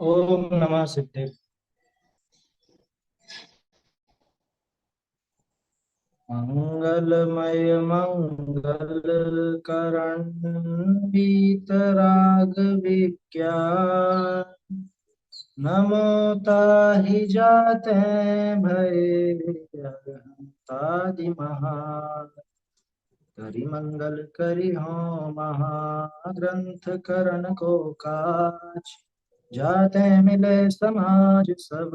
ओम नमः सिद्धे। मंगलमय मंगल करण वीतराग विज्ञान नमो ताहि जाते भये अहंतादि महा करि मंगल करि हो महाग्रंथ करण को काज जाते मिले समाज सब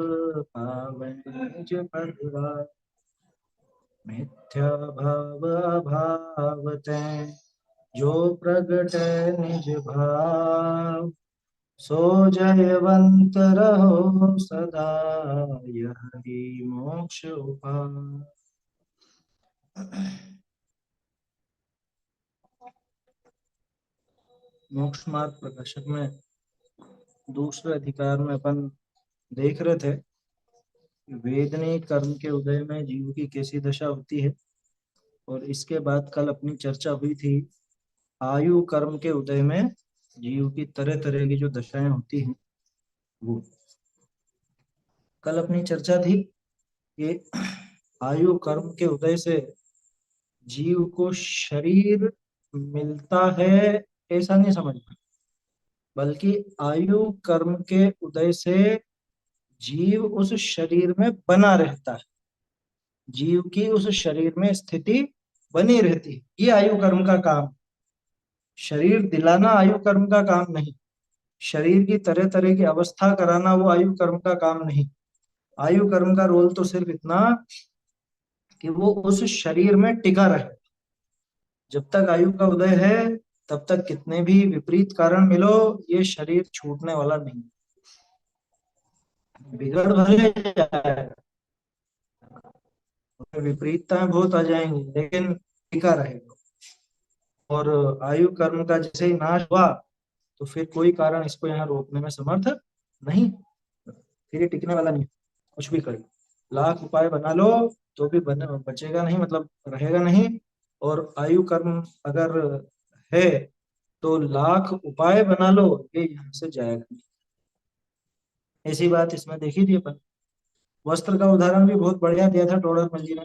पावै निज परिवार मिथ्या भाव अभाव तै जो प्रगटै निज भाव सो जयवंत रहो सदा यही मोक्ष उपाय। मोक्ष मार्ग प्रकाशक में दूसरे अधिकार में अपन देख रहे थे वेदनी कर्म के उदय में जीव की कैसी दशा होती है। और इसके बाद कल अपनी चर्चा हुई थी आयु कर्म के उदय में जीव की तरह तरह की जो दशाएं होती हैं वो कल अपनी चर्चा थी कि आयु कर्म के उदय से जीव को शरीर मिलता है ऐसा नहीं समझना, बल्कि आयु कर्म के उदय से जीव उस शरीर में बना रहता है। जीव की उस शरीर में स्थिति बनी रहती है, ये आयु कर्म का काम। शरीर दिलाना आयु कर्म का काम नहीं, शरीर की तरह तरह की अवस्था कराना वो आयु कर्म का काम नहीं। आयु कर्म का रोल तो सिर्फ इतना कि वो उस शरीर में टिका रहे। जब तक आयु का उदय है तब तक कितने भी विपरीत कारण मिलो ये शरीर छूटने वाला नहीं। बिगड़ भले जाए, विपरीतताएं बहुत आ जाएंगी लेकिन टिका रहेगा। और आयु कर्म का जैसे ही नाश हुआ तो फिर कोई कारण इसको यहाँ रोकने में समर्थ नहीं, फिर ये टिकने वाला नहीं। कुछ भी करे, लाख उपाय बना लो तो भी बचेगा नहीं, मतलब रहेगा नहीं। और आयु कर्म अगर है तो लाख उपाय बना लो ये यहाँ से जाएगा नहीं। ऐसी बात इसमें देखी थी अपन। वस्त्र का उदाहरण भी बहुत बढ़िया दिया था टोडर मल जी ने।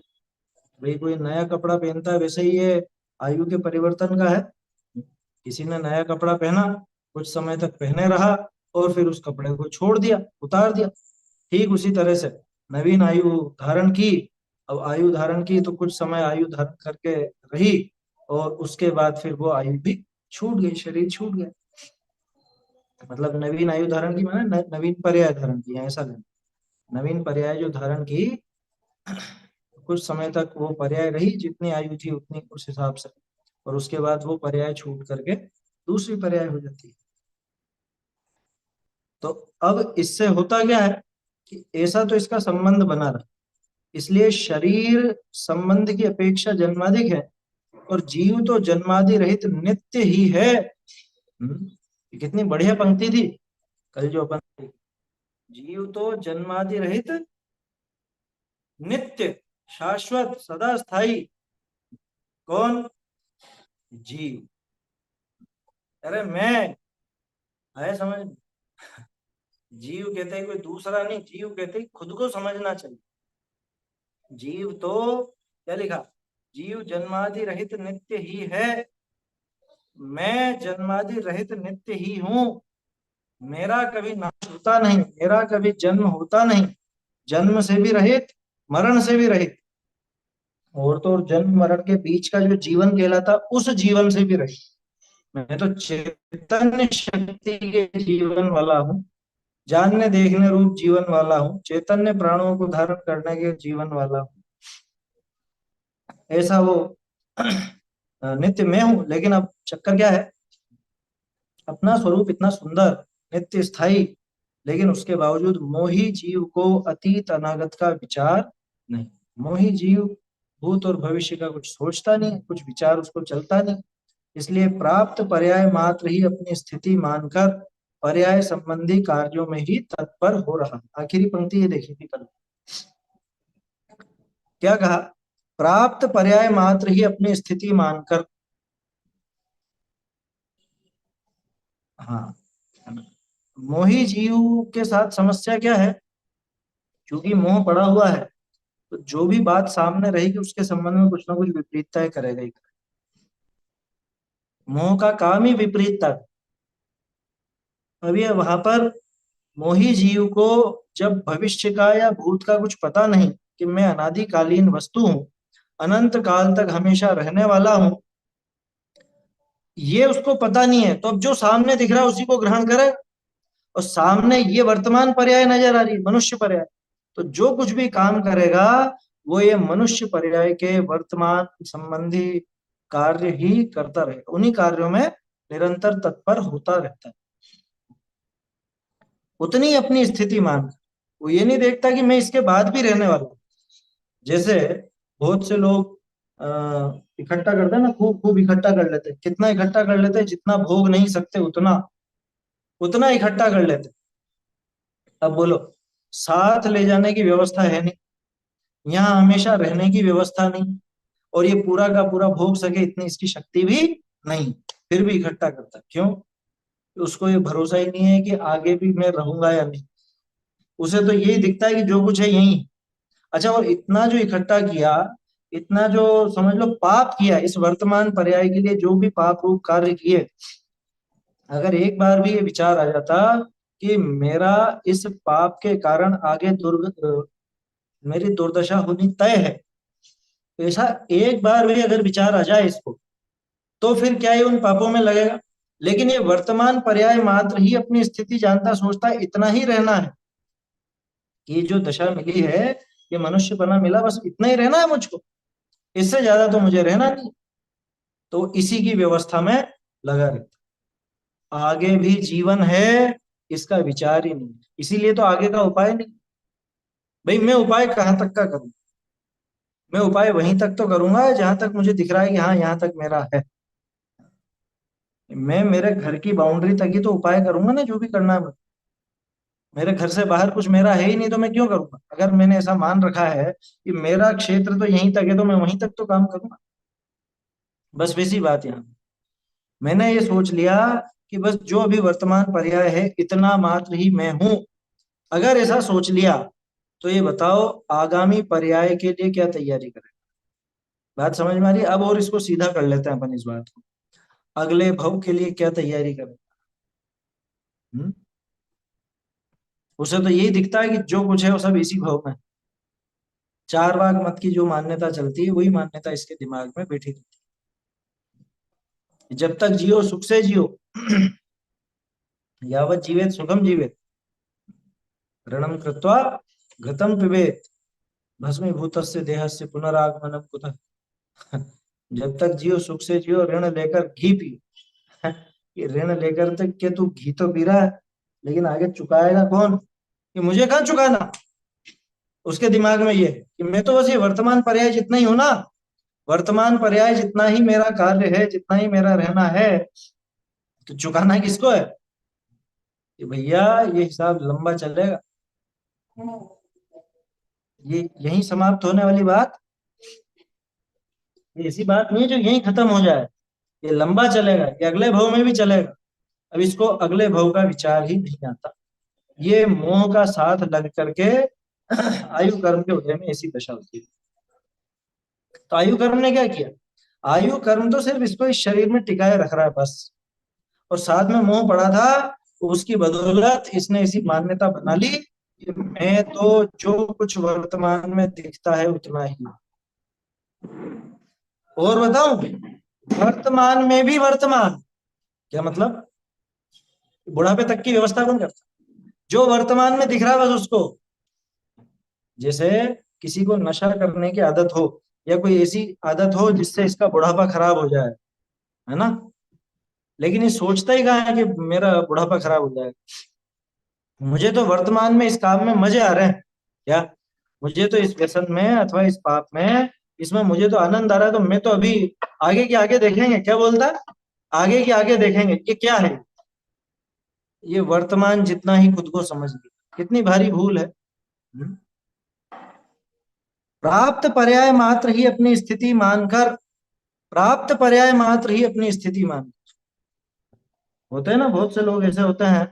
भाई कोई नया कपड़ा पहनता है वैसे ही ये आयु के परिवर्तन का है। किसी ने नया कपड़ा पहना, कुछ समय तक पहने रहा और फिर उस कपड़े को छोड़ दिया, उतार दिया। ठीक उसी तरह से नवीन आयु धारण की। अब आयु धारण की तो कुछ समय आयु धारण करके रही और उसके बाद फिर वो आयु भी छूट गई, शरीर छूट गया। मतलब नवीन आयु धारण की माने नवीन पर्याय धारण की, ऐसा लेना। नवीन पर्याय जो धारण की, कुछ समय तक वो पर्याय रही, जितनी आयु थी उतनी उस हिसाब से, और उसके बाद वो पर्याय छूट करके दूसरी पर्याय हो जाती है। तो अब इससे होता क्या है कि ऐसा तो इसका संबंध बना रहा, इसलिए शरीर संबंध की अपेक्षा जन्माधिक है। और जीव तो जन्मादि रहित नित्य ही है। ये कितनी बढ़िया पंक्ति थी कल जो अपन। जीव तो जन्मादि रहित नित्य शाश्वत सदा स्थाई। कौन? जीव। अरे मैं है समझ। जीव कहते हैं कोई दूसरा नहीं, जीव कहते हैं खुद को समझना चाहिए। जीव तो क्या लिखा, जीव जन्मादि रहित नित्य ही है। मैं जन्मादि रहित नित्य ही हूं। मेरा कभी नाश होता नहीं, मेरा कभी जन्म होता नहीं। जन्म से भी रहित, मरण से भी रहित। और तो और जन्म मरण के बीच का जो जीवन कहलाता उस जीवन से भी रहित। मैं तो चैतन्य शक्ति के जीवन वाला हूँ, जानने देखने रूप जीवन वाला हूँ, चैतन्य प्राणों को धारण करने के जीवन वाला हूँ। ऐसा वो नित्य मैं हूं। लेकिन अब चक्कर क्या है, अपना स्वरूप इतना सुंदर, नित्य स्थायी, लेकिन उसके बावजूद मोही जीव को अतीत अनागत का विचार नहीं। मोही जीव भूत और भविष्य का कुछ सोचता नहीं, कुछ विचार उसको चलता नहीं। इसलिए प्राप्त पर्याय मात्र ही अपनी स्थिति मानकर पर्याय संबंधी कार्यों में ही तत्पर हो रहा। आखिरी पंक्ति ये देखी थी कल, क्या कहा, प्राप्त पर्याय मात्र ही अपनी स्थिति मानकर। हाँ, मोही जीव के साथ समस्या क्या है? क्योंकि मोह पड़ा हुआ है, तो जो भी बात सामने रहेगी उसके संबंध में कुछ ना कुछ विपरीतता करेगा ही। मोह का काम ही विपरीतता। अभी वहां पर मोही जीव को जब भविष्य का या भूत का कुछ पता नहीं, कि मैं अनादिकालीन वस्तु हूं, अनंत काल तक हमेशा रहने वाला हूं, ये उसको पता नहीं है, तो अब जो सामने दिख रहा है उसी को ग्रहण करे। और सामने ये वर्तमान पर्याय नजर आ रही है, मनुष्य पर्याय। तो जो कुछ भी काम करेगा वो ये मनुष्य पर्याय के वर्तमान संबंधी कार्य ही करता रहेगा, उन्हीं कार्यों में निरंतर तत्पर होता रहता है। उतनी अपनी स्थिति मान, वो ये नहीं देखता कि मैं इसके बाद भी रहने वाला हूं। जैसे बहुत से लोग इकट्ठा करते हैं ना, खूब खूब इकट्ठा कर लेते हैं। कितना इकट्ठा कर लेते हैं? जितना भोग नहीं सकते उतना, उतना इकट्ठा कर लेते हैं। अब बोलो, साथ ले जाने की व्यवस्था है नहीं, यहाँ हमेशा रहने की व्यवस्था नहीं, और ये पूरा का पूरा भोग सके इतनी इसकी शक्ति भी नहीं, फिर भी इकट्ठा करता है। क्यों? उसको ये भरोसा ही नहीं है कि आगे भी मैं रहूंगा या नहीं। उसे तो यही दिखता है कि जो कुछ है यही। अच्छा, और इतना जो इकट्ठा किया, इतना जो समझ लो पाप किया, इस वर्तमान पर्याय के लिए जो भी पाप रूप कार्य किए, अगर एक बार भी ये विचार आ जाता कि मेरा इस पाप के कारण आगे मेरी दुर्दशा होनी तय है, तो ऐसा एक बार भी अगर विचार आ जाए इसको, तो फिर क्या ये उन पापों में लगेगा? लेकिन ये वर्तमान पर्याय मात्र ही अपनी स्थिति जानता, सोचता है इतना ही रहना है, कि जो दशा मिली है, ये मनुष्य बना मिला, बस इतना ही रहना है मुझको, इससे ज्यादा तो मुझे रहना नहीं। तो इसी की व्यवस्था में लगा रहता, आगे भी जीवन है इसका विचार ही नहीं। इसीलिए तो आगे का उपाय नहीं। भाई मैं उपाय कहाँ तक का करूं? मैं उपाय वहीं तक तो करूंगा जहां तक मुझे दिख रहा है कि हाँ यहाँ तक मेरा है। मैं मेरे घर की बाउंड्री तक ही तो उपाय करूंगा ना, जो भी करना है। मेरे घर से बाहर कुछ मेरा है ही नहीं, तो मैं क्यों करूंगा? अगर मैंने ऐसा मान रखा है कि मेरा क्षेत्र तो यहीं तक है, तो मैं वहीं तक तो काम करूंगा। बस वैसी बात यहाँ, मैंने ये सोच लिया कि बस जो अभी वर्तमान पर्याय है इतना मात्र ही मैं हूं। अगर ऐसा सोच लिया, तो ये बताओ आगामी पर्याय के लिए क्या तैयारी करें? बात समझ में आ रही है? अब और इसको सीधा कर लेते हैं अपन इस बात को। अगले भव के लिए क्या तैयारी करें? हम्म? उसे तो यही दिखता है कि जो कुछ है वो सब इसी भव में। चार बाग मत की जो मान्यता चलती है, वही मान्यता इसके दिमाग में बैठी रहती है। जब तक जियो सुख से जियो, यावत जीवेत सुखम जीवेत, ऋणम कृत्वा घृतम पिबेत, भस्मीभूतस्य देहस्य पुनरागमनम कुतः। जब तक जियो सुख से जियो, ऋण लेकर घी पियो। ये ऋण लेकर तक के तू घी तो पी रहा है, लेकिन आगे चुकाएगा कौन? कि मुझे कहाँ चुकाना। उसके दिमाग में ये है कि मैं तो बस ये वर्तमान पर्याय जितना ही हूं ना, वर्तमान पर्याय जितना ही मेरा कार्य है, जितना ही मेरा रहना है, तो चुकाना किसको है? कि भैया ये हिसाब लंबा चलेगा, ये यहीं समाप्त होने वाली बात, ये ऐसी बात नहीं है जो यहीं खत्म हो जाए। ये लंबा चलेगा, ये अगले भव में भी चलेगा। अब इसको अगले भव का विचार ही नहीं आता। ये मोह का साथ लग करके आयु कर्म के उदय में ऐसी दशा होती है। तो आयु कर्म ने क्या किया? आयु कर्म तो सिर्फ इसको इस शरीर में टिकाए रख रहा है बस, और साथ में मोह पड़ा था, उसकी बदौलत इसने ऐसी मान्यता बना ली कि मैं तो जो कुछ वर्तमान में दिखता है उतना ही। और बताऊं, वर्तमान में भी वर्तमान, क्या मतलब? बुढ़ापे तक की व्यवस्था कौन करता? जो वर्तमान में दिख रहा है बस उसको। जैसे किसी को नशा करने की आदत हो, या कोई ऐसी आदत हो जिससे इसका बुढ़ापा खराब हो जाए, है ना? लेकिन ये सोचता ही कहाँ है कि मेरा बुढ़ापा खराब हो जाए। मुझे तो वर्तमान में इस काम में मजे आ रहे हैं, क्या? मुझे तो इस व्यसन में अथवा इस पाप में, इसमें मुझे तो आनंद आ रहा है, तो मैं तो अभी आगे के आगे देखेंगे, क्या बोलता है? आगे के आगे देखेंगे, ये क्या है? ये वर्तमान जितना ही खुद को समझ लिया, कितनी भारी भूल है। हम्म? प्राप्त पर्याय मात्र ही अपनी स्थिति मानकर, प्राप्त पर्याय मात्र ही अपनी स्थिति मान, होते हैं ना बहुत से लोग ऐसे होते हैं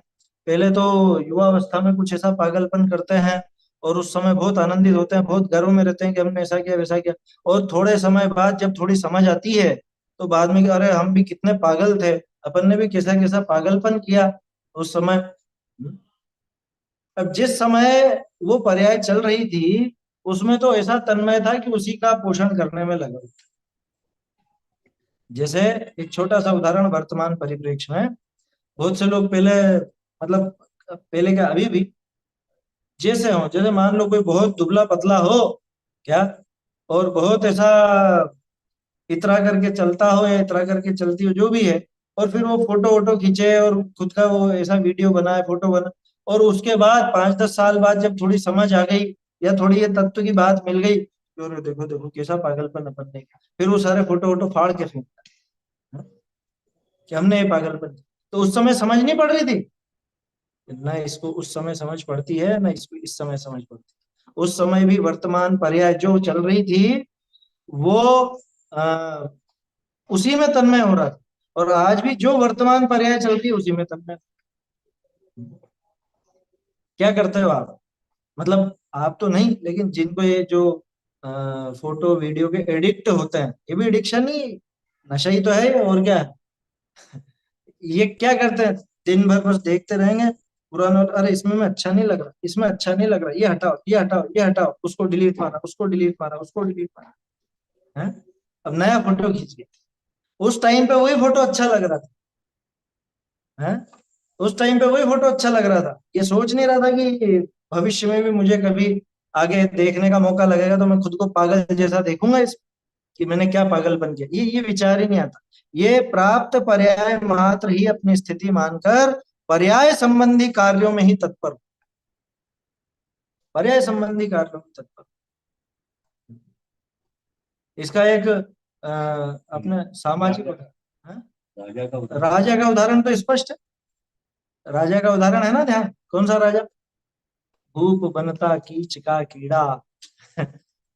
पहले तो युवा अवस्था में कुछ ऐसा पागलपन करते हैं और उस समय बहुत आनंदित होते हैं, बहुत गर्व में रहते हैं कि हमने ऐसा किया वैसा किया। और थोड़े समय बाद जब थोड़ी समझ आती है तो बाद में कि अरे हम भी कितने पागल थे, अपन ने भी कैसा कैसा पागलपन किया उस समय। अब जिस समय वो पर्याय चल रही थी उसमें तो ऐसा तन्मय था कि उसी का पोषण करने में लगा। जैसे एक छोटा सा उदाहरण वर्तमान परिप्रेक्ष्य में, बहुत से लोग पहले, मतलब पहले क्या अभी भी, जैसे हो, जैसे मान लो कोई बहुत दुबला पतला हो क्या, और बहुत ऐसा इतरा करके चलता हो या इतरा करके चलती हो जो भी है, और फिर वो फोटो वोटो खींचे और खुद का वो ऐसा वीडियो बनाए, फोटो बना, और उसके बाद 5-10 साल बाद जब थोड़ी समझ आ गई या थोड़ी ये तत्व की बात मिल गई, तो अरे देखो देखो कैसा पागलपन अपन ने किया, फिर वो सारे फोटो वोटो फाड़ के फेंकता है कि हमने ये पागलपन किया। तो उस समय समझ नहीं पड़ रही थी, ना इसको उस समय समझ पड़ती है ना इसको इस समय समझ पड़ती है। उस समय भी वर्तमान पर्याय जो चल रही थी वो आ, उसी में तन्मय हो रहा था, और आज भी जो वर्तमान पर्याय चलती है उसी में तन्मय। क्या करते हो आप, मतलब आप तो नहीं, लेकिन जिनको ये जो फोटो वीडियो के एडिक्ट होते हैं, ये भी एडिक्शन ही, नशा ही तो है और क्या है। ये क्या करते हैं, दिन भर बस देखते रहेंगे पुराना, अरे इसमें मैं अच्छा नहीं लग रहा, इसमें अच्छा नहीं लग रहा, ये हटाओ ये हटाओ ये हटाओ, उसको डिलीट मारा, उसको डिलीट मारा, उसको डिलीट मारा है। अब नया फोटो खींच के, उस टाइम पे वही फोटो अच्छा लग रहा था है, उस टाइम पे वही फोटो अच्छा लग रहा था, ये सोच नहीं रहा था कि भविष्य में भी मुझे कभी आगे देखने का मौका लगेगा तो मैं खुद को पागल जैसा देखूंगा इस, कि मैंने क्या पागलपन किया, ये विचार ही नहीं आता। ये प्राप्त पर्याय मात्र ही अपनी स्थिति मानकर पर्याय संबंधी कार्यों में ही तत्पर, पर्याय संबंधी कार्यों में तत्पर। इसका एक अपने सामाजिक हाँ? राजा का उदाहरण तो स्पष्ट है, राजा का उदाहरण है ना, ध्यान, कौन सा राजा, भूप बनता कीच का कीड़ा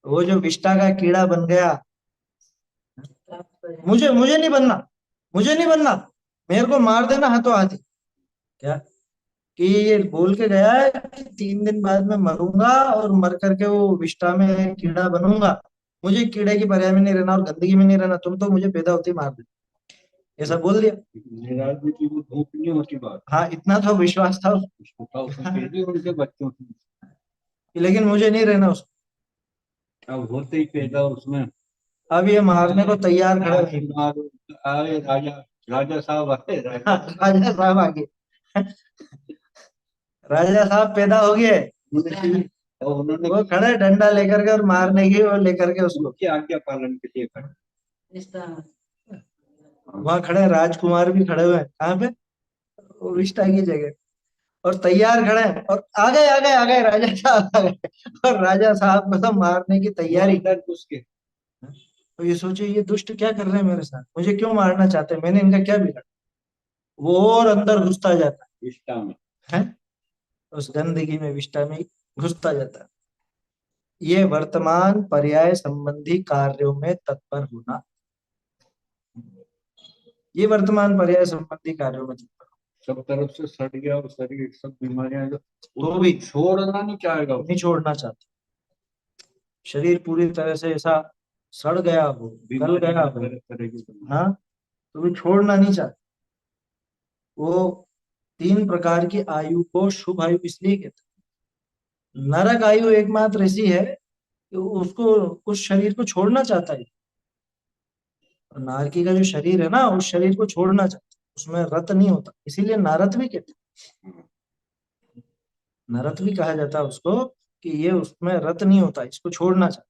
वो जो विष्टा का कीड़ा बन गया, मुझे मुझे नहीं बनना, मुझे नहीं बनना, मेरे को मार देना हाथों हाथ, क्या, कि ये बोल के गया है कि 3 दिन बाद मैं मरूंगा और मर करके वो विष्ठा में कीड़ा बनूंगा, मुझे कीड़े की पर्याय में नहीं रहना और गंदगी में नहीं रहना, तुम तो मुझे पैदा होते ही मार दे, ऐसा बोल दिया। राजनीति को धूप नहीं होती बात। हाँ, इतना तो विश्वास था उसको था, उसने कह दिया उनके बच्चों की। लेकिन मुझे नहीं रहना उसको। अब होते ही पैदा उसमें। अब ये मारने को तैयार खड़े थे। आए राजा, राजा साहब आए, राजा राजा साहब आगे, राजा साहब पैदा हो गए, और उन्होंने वो खड़े डंडा लेकर के और मारने की वो लेकर के उसको, उनकी आज्ञा पालन के लिए खड़े। वहां खड़े राजकुमार भी खड़े हुए हैं, कहाँ पे, वो विष्ठा की जगह, और तैयार खड़े हैं, और आ गए राजा साहब आ गए, और राजा साहब को तो मारने की तैयारी। उसके तो ये सोचिए ये दुष्ट क्या कर रहे हैं मेरे साथ, मुझे क्यों मारना चाहते हैं, मैंने इनका क्या बिगाड़ा, वो और अंदर घुसता जाता इष्टा में। है, उस गंदगी में विष्ठा में घुसता जाता है। ये वर्तमान पर्याय संबंधी कार्यों में तत्पर होना, ये वर्तमान पर्याय संबंधी कार्यों में तत्पर सब तरफ से सड़ गया और शरीर सब बीमारियां तो उसको भी छोड़ना नहीं चाहेगा। नहीं छोड़ना चाहते, शरीर पूरी तरह से ऐसा सड़ गया हो, गल गया हो, करेगी। हाँ, तो भी छोड़ना नहीं चाहते। वो 3 प्रकार की आयु को शुभ आयु इसलिए कहते हैं। नरक आयु एकमात्र ऐसी है कि उसको, उस शरीर को छोड़ना चाहता है, और नारकी का जो शरीर है ना उस शरीर को छोड़ना चाहता है, उसमें रत नहीं होता, इसीलिए नारद भी कहते हैं, नरक भी कहा जाता है उसको, कि ये उसमें रत नहीं होता, इसको छोड़ना चाहता है।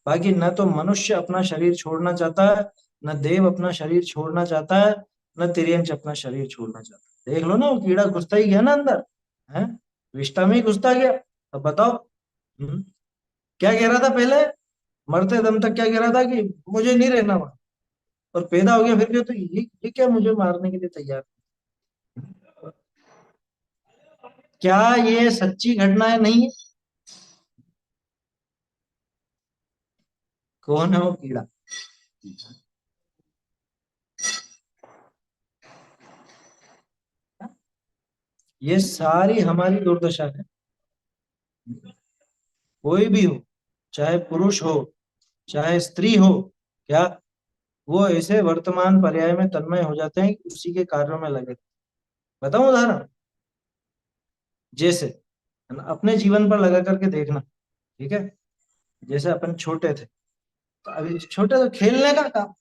बाकी न तो मनुष्य अपना शरीर छोड़ना चाहता है, न देव अपना शरीर छोड़ना चाहता है, न तिर्यंच अपना शरीर छोड़ना चाहता है। देख लो ना, वो कीड़ा घुसता ही गया ना अंदर, है, विष्ठा में ही घुसता गया। अब बताओ, क्या कह रहा था पहले, मरते दम तक क्या कह रहा था कि मुझे नहीं रहना वहां, और पैदा हो गया फिर भी तो ये क्या मुझे मारने के लिए तैयार, क्या ये सच्ची घटनाएं नहीं है। कौन है वो कीड़ा, ये सारी हमारी दुर्दशा है। कोई भी हो, चाहे पुरुष हो चाहे स्त्री हो, क्या वो ऐसे वर्तमान पर्याय में तन्मय हो जाते हैं कि उसी के कार्यों में लगे। बताऊं उदाहरण? जैसे है ना, अपने जीवन पर लगा करके देखना। ठीक है, जैसे अपन छोटे थे, तो अभी छोटे तो खेलने का काम,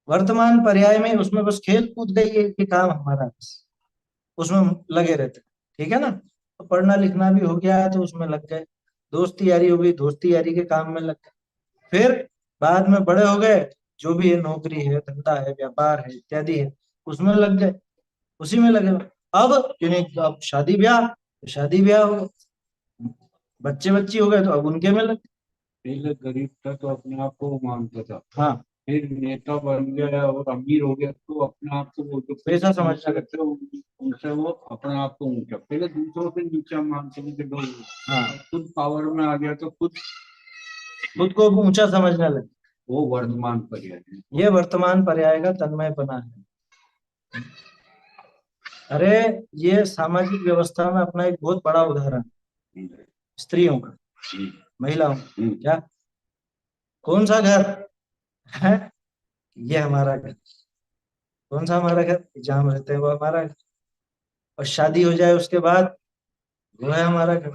वर्तमान पर्याय में उसमें बस खेल कूद गई ये काम हमारा, बस उसमें लगे रहते। ठीक है ना, तो पढ़ना लिखना भी हो गया तो उसमें लग गए, दोस्ती यारी हो गई, दोस्ती यारी के काम में लग गए। फिर बाद में बड़े हो गए, जो भी है, नौकरी है, धंधा है, व्यापार है, इत्यादि है, उसमें लग गए, उसी में लगे। अब यानी अब शादी ब्याह, तो शादी ब्याह हो गए, बच्चे बच्ची हो गए तो अब उनके में लग गए। पहले गरीब था तो अपने आप को वो मानता था, हाँ, फिर नेता बन गया और अमीर हो गया तो अपने आप को वो जो पैसा नीचे समझना। रहते हैं उनसे वो अपने आप को ऊंचा, पहले दूसरों से नीचा मानते थे लोग। हाँ, अब खुद पावर में आ गया तो खुद खुद को ऊंचा समझने लगे। वो वर्तमान पर्याय है। ये वर्तमान पर्याय का तन्मयपना है। अरे, ये सामाजिक व्यवस्था में अपना एक बहुत बड़ा उदाहरण है, हम्म, स्त्रियों का, हम्म, महिलाओं का। हम्म, क्या, कौन सा घर है? ये हमारा घर। कौन सा हमारा घर? जहाँ हम रहते हैं वो हमारा घर। और शादी हो जाए उसके बाद वो है हमारा घर।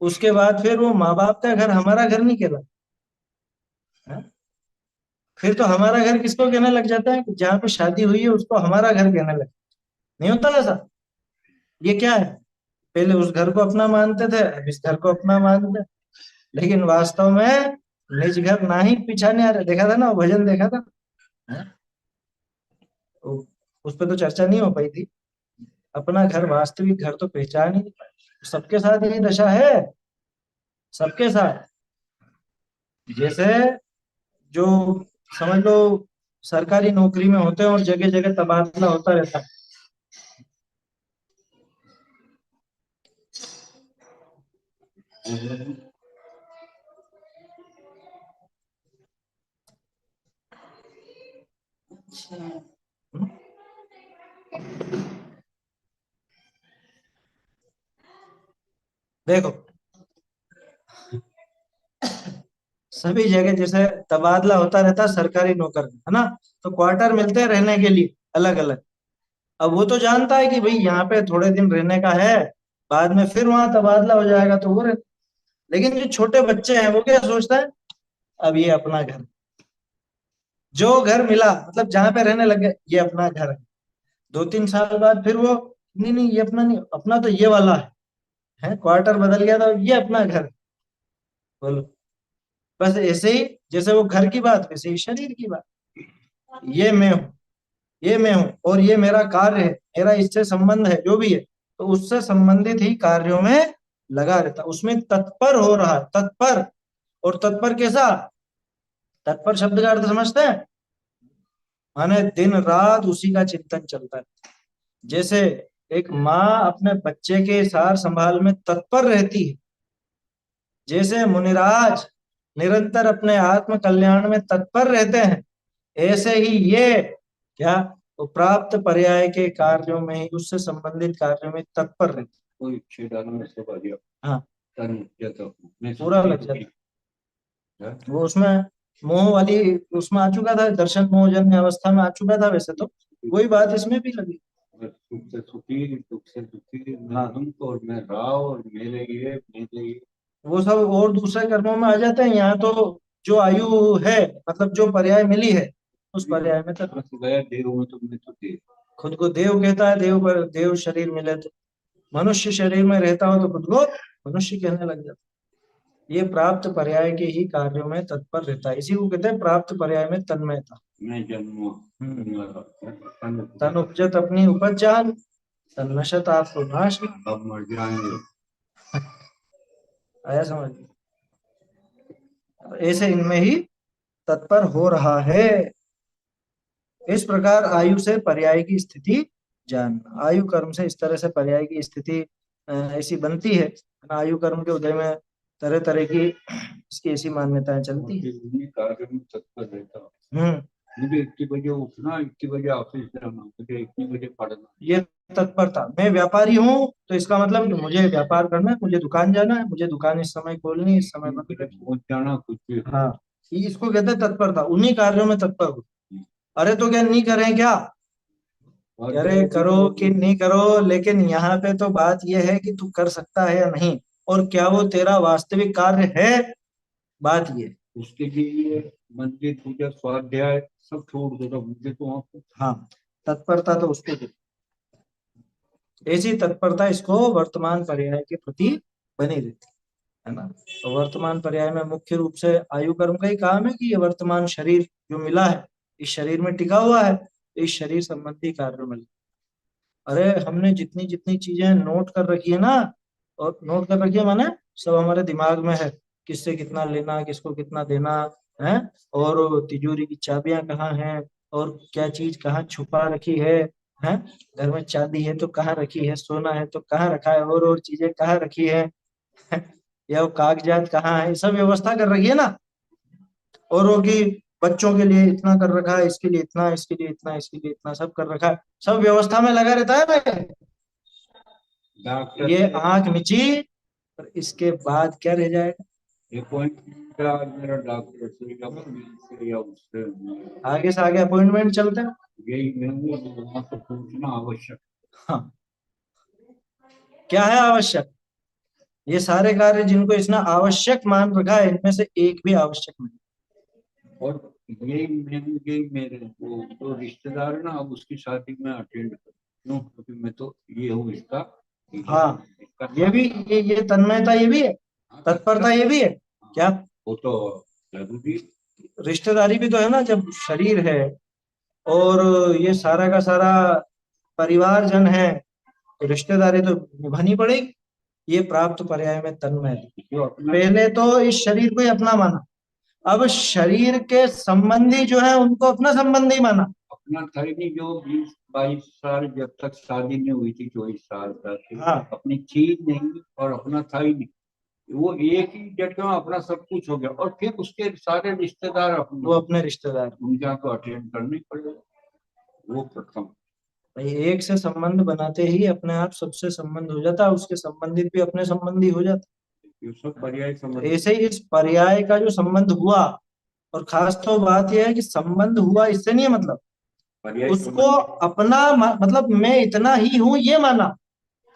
उसके बाद फिर वो माँ बाप का घर हमारा घर नहीं कहलाता है? फिर तो हमारा घर किसको कहने लग जाता है कि जहाँ पे शादी हुई है उसको हमारा घर कहने लग, नहीं होता ऐसा? ये क्या है? पहले उस घर को अपना मानते थे, अब इस घर को अपना मानते हैं। लेकिन वास्तव में निज घर ना ही पिछाने आ रहे। देखा था ना वो भजन, देखा था? हैं? उस पर तो चर्चा नहीं हो पाई थी। अपना घर, वास्तविक घर तो पहचान ही नहीं पाए। सबके साथ यही दशा है, सबके साथ। जैसे जो, समझ लो, सरकारी नौकरी में होते हैं और जगह जगह तबादला होता रहता है। देखो, सभी जगह जैसे तबादला होता रहता है सरकारी नौकर में, है ना? तो क्वार्टर मिलते हैं रहने के लिए अलग अलग। अब वो तो जानता है कि भाई यहाँ पे थोड़े दिन रहने का है, बाद में फिर वहां तबादला हो जाएगा तो वो रहे। लेकिन जो छोटे बच्चे हैं वो क्या सोचता है, अब ये अपना घर, जो घर मिला मतलब जहां पे रहने लगे, ये अपना घर है। 2-3 साल बाद फिर वो, नहीं नहीं ये अपना नहीं, अपना तो ये वाला है क्वार्टर बदल गया तो ये अपना घर है। बोलो, बस ऐसे ही, जैसे वो घर की बात वैसे ही शरीर की बात। ये मैं हूँ, ये मैं हूँ, और ये मेरा कार्य है, मेरा इससे संबंध है जो भी है, तो उससे संबंधित ही कार्यों में लगा रहता, उसमें तत्पर हो रहा है, तत्पर। और तत्पर कैसा? तत्पर शब्द का अर्थ समझते हैं? माने दिन रात उसी का चिंतन चलता है। जैसे एक माँ अपने बच्चे के सार संभाल में तत्पर रहती है, जैसे मुनिराज निरंतर अपने आत्म कल्याण में तत्पर रहते हैं, ऐसे ही ये क्या, वो प्राप्त पर्याय के कार्यों में ही, उससे संबंधित कार्यों में तत्पर रहते कोई छेड़ाना में सब आ गया, हैं। हाँ, तन जाता मैं पूरा सुखी लग दुखी जाता है। वो उसमें मोह वाली, उसमें आ चुका था, दर्शन मोहजन्य अवस्था में आ चुका था वैसे तो, वही बात इसमें भी लगी। सुख से सुखी दुख से दुखी, मैं हाँ, अंत और मैं राव और मेरे ये वो सब और दूसरे कर्मों में आ जाते हैं। यहाँ तो जो आयु है, मतलब जो पर्याय मिली है, उस पर्याय में तक बस गया देव में, तो मैं तो देव। खुद को देव कहता है, देव पर देव शरीर मिले तो, मनुष्य शरीर में रहता हो तो खुद को मनुष्य कहने लग जाता है। ये प्राप्त पर्याय के ही कार्यों में तत्पर रहता है, इसी को कहते हैं प्राप्त पर्याय में तन्मयता। मैं जन्म तन उपजत अपनी उपज जान, तन नशत आपको नाश न। अब मर जाएंगे। आया समझ में? तो ऐसे इनमें ही तत्पर हो रहा है। इस प्रकार आयु से पर्याय की स्थिति जानना, आयु कर्म से इस तरह से पर्याय की स्थिति ऐसी बनती है। आयु कर्म के उदय में तरह तरह की इसकी ऐसी मान्यताएं चलती है। उन्हीं कार्य में तत्पर रहता, हम्म, मुझे इतनी बजे उठना, इतनी बजे ऑफिस जाना, मुझे इतनी बजे पढ़ना। ये तत्परता, मैं व्यापारी हूँ तो इसका मतलब कि मुझे व्यापार करना है, मुझे दुकान जाना है, मुझे दुकान इस समय खोलनी है, इस समय बंद करनी पहुंच जाना कुछ भी। है। हाँ, ये इसको कहते हैं तत्परता, उन्हीं कार्यों में तत्पर हो। अरे तो क्या नहीं करें क्या, और कह रहे जैसे करो जो कि नहीं करो, लेकिन यहाँ पे तो बात यह है कि तू कर सकता है या नहीं, और क्या वो तेरा वास्तविक कार्य है, बात ये है। उसके लिए मंदिर पूजा स्वाध्याय सब छोड़ दो, तो मुझे तो वहाँ पे हाँ, तत्परता तो उसको दे। ऐसी तत्परता इसको वर्तमान पर्याय के प्रति बनी रहती है ना। तो वर्तमान पर्याय में मुख्य रूप से आयु कर्म का ही काम है कि ये वर्तमान शरीर जो मिला है, इस शरीर में टिका हुआ है, इस शरीर संबंधी कार्य में। अरे हमने जितनी जितनी चीजें नोट कर रखी है ना, और नोट कर रखी है माने सब हमारे दिमाग में है, किससे कितना लेना, किसको कितना देना है, और तिजोरी की चाबियां कहाँ हैं, और क्या चीज कहाँ छुपा रखी है, घर में चांदी है तो कहाँ रखी है, सोना है तो कहाँ रखा है, और चीजें कहाँ रखी है, या वो कागजात कहाँ है, ये सब व्यवस्था कर रखी है ना। और वो कि बच्चों के लिए इतना कर रखा है, इसके लिए इतना, इसके लिए इतना, इसके लिए इतना, सब कर रखा है, सब व्यवस्था में लगा रहता है ना। डॉक्टर ये से आंख मिची, और इसके बाद क्या रह जाएगा। अपॉइंटमेंट आज मेरा डॉक्टर से या वकील से या उससे, आगे से आगे अपॉइंटमेंट चलते हैं। यही मैं वहाँ से पूछना आवश्यक। हाँ, क्या है आवश्यक, ये सारे कार्य जिनको इसने आवश्यक मान रखा है, इनमें से एक भी आवश्यक नहीं। और यही मेरे वो तो रिश्तेदार है ना, अब उसकी शादी में अटेंड कर, क्यों, क्योंकि मैं तो ये हूँ इसका, हाँ, इसका ये भी, ये तन्मयता ये भी है, तत्परता ये भी है। क्या, वो तो जरूरी। रिश्तेदारी भी तो है ना, जब शरीर है और ये सारा का सारा परिवारजन है, तो रिश्तेदारी तो निभानी पड़ेगी। ये प्राप्त पर्याय में तन्मय, जो अपना पहले तो इस शरीर को ही अपना माना, अब शरीर के संबंधी जो है उनको अपना संबंधी माना। अपना था ही नहीं, जो 20-22 साल जब तक शादी नहीं हुई थी, 24 साल तक हाँ, अपनी चीज नहीं और अपना था ही नहीं। वो एक ही झटके में अपना सब कुछ हो गया, और फिर उसके सारे रिश्तेदार वो अपने, अपने रिश्तेदार। उनके यहाँ तो अटेंड करना ही पड़ेगा, वो प्रथम। भाई एक से संबंध बनाते ही अपने आप सबसे संबंध हो जाता है, उसके संबंधित भी अपने संबंधी हो जाते। ये सब पर्याय तो समझ। ऐसे ही इस पर्याय का जो संबंध हुआ, और खास तो बात यह है कि संबंध हुआ इससे नहीं है मतलब, पर्याय उसको संबंधी, अपना मतलब मैं इतना ही हूं ये माना,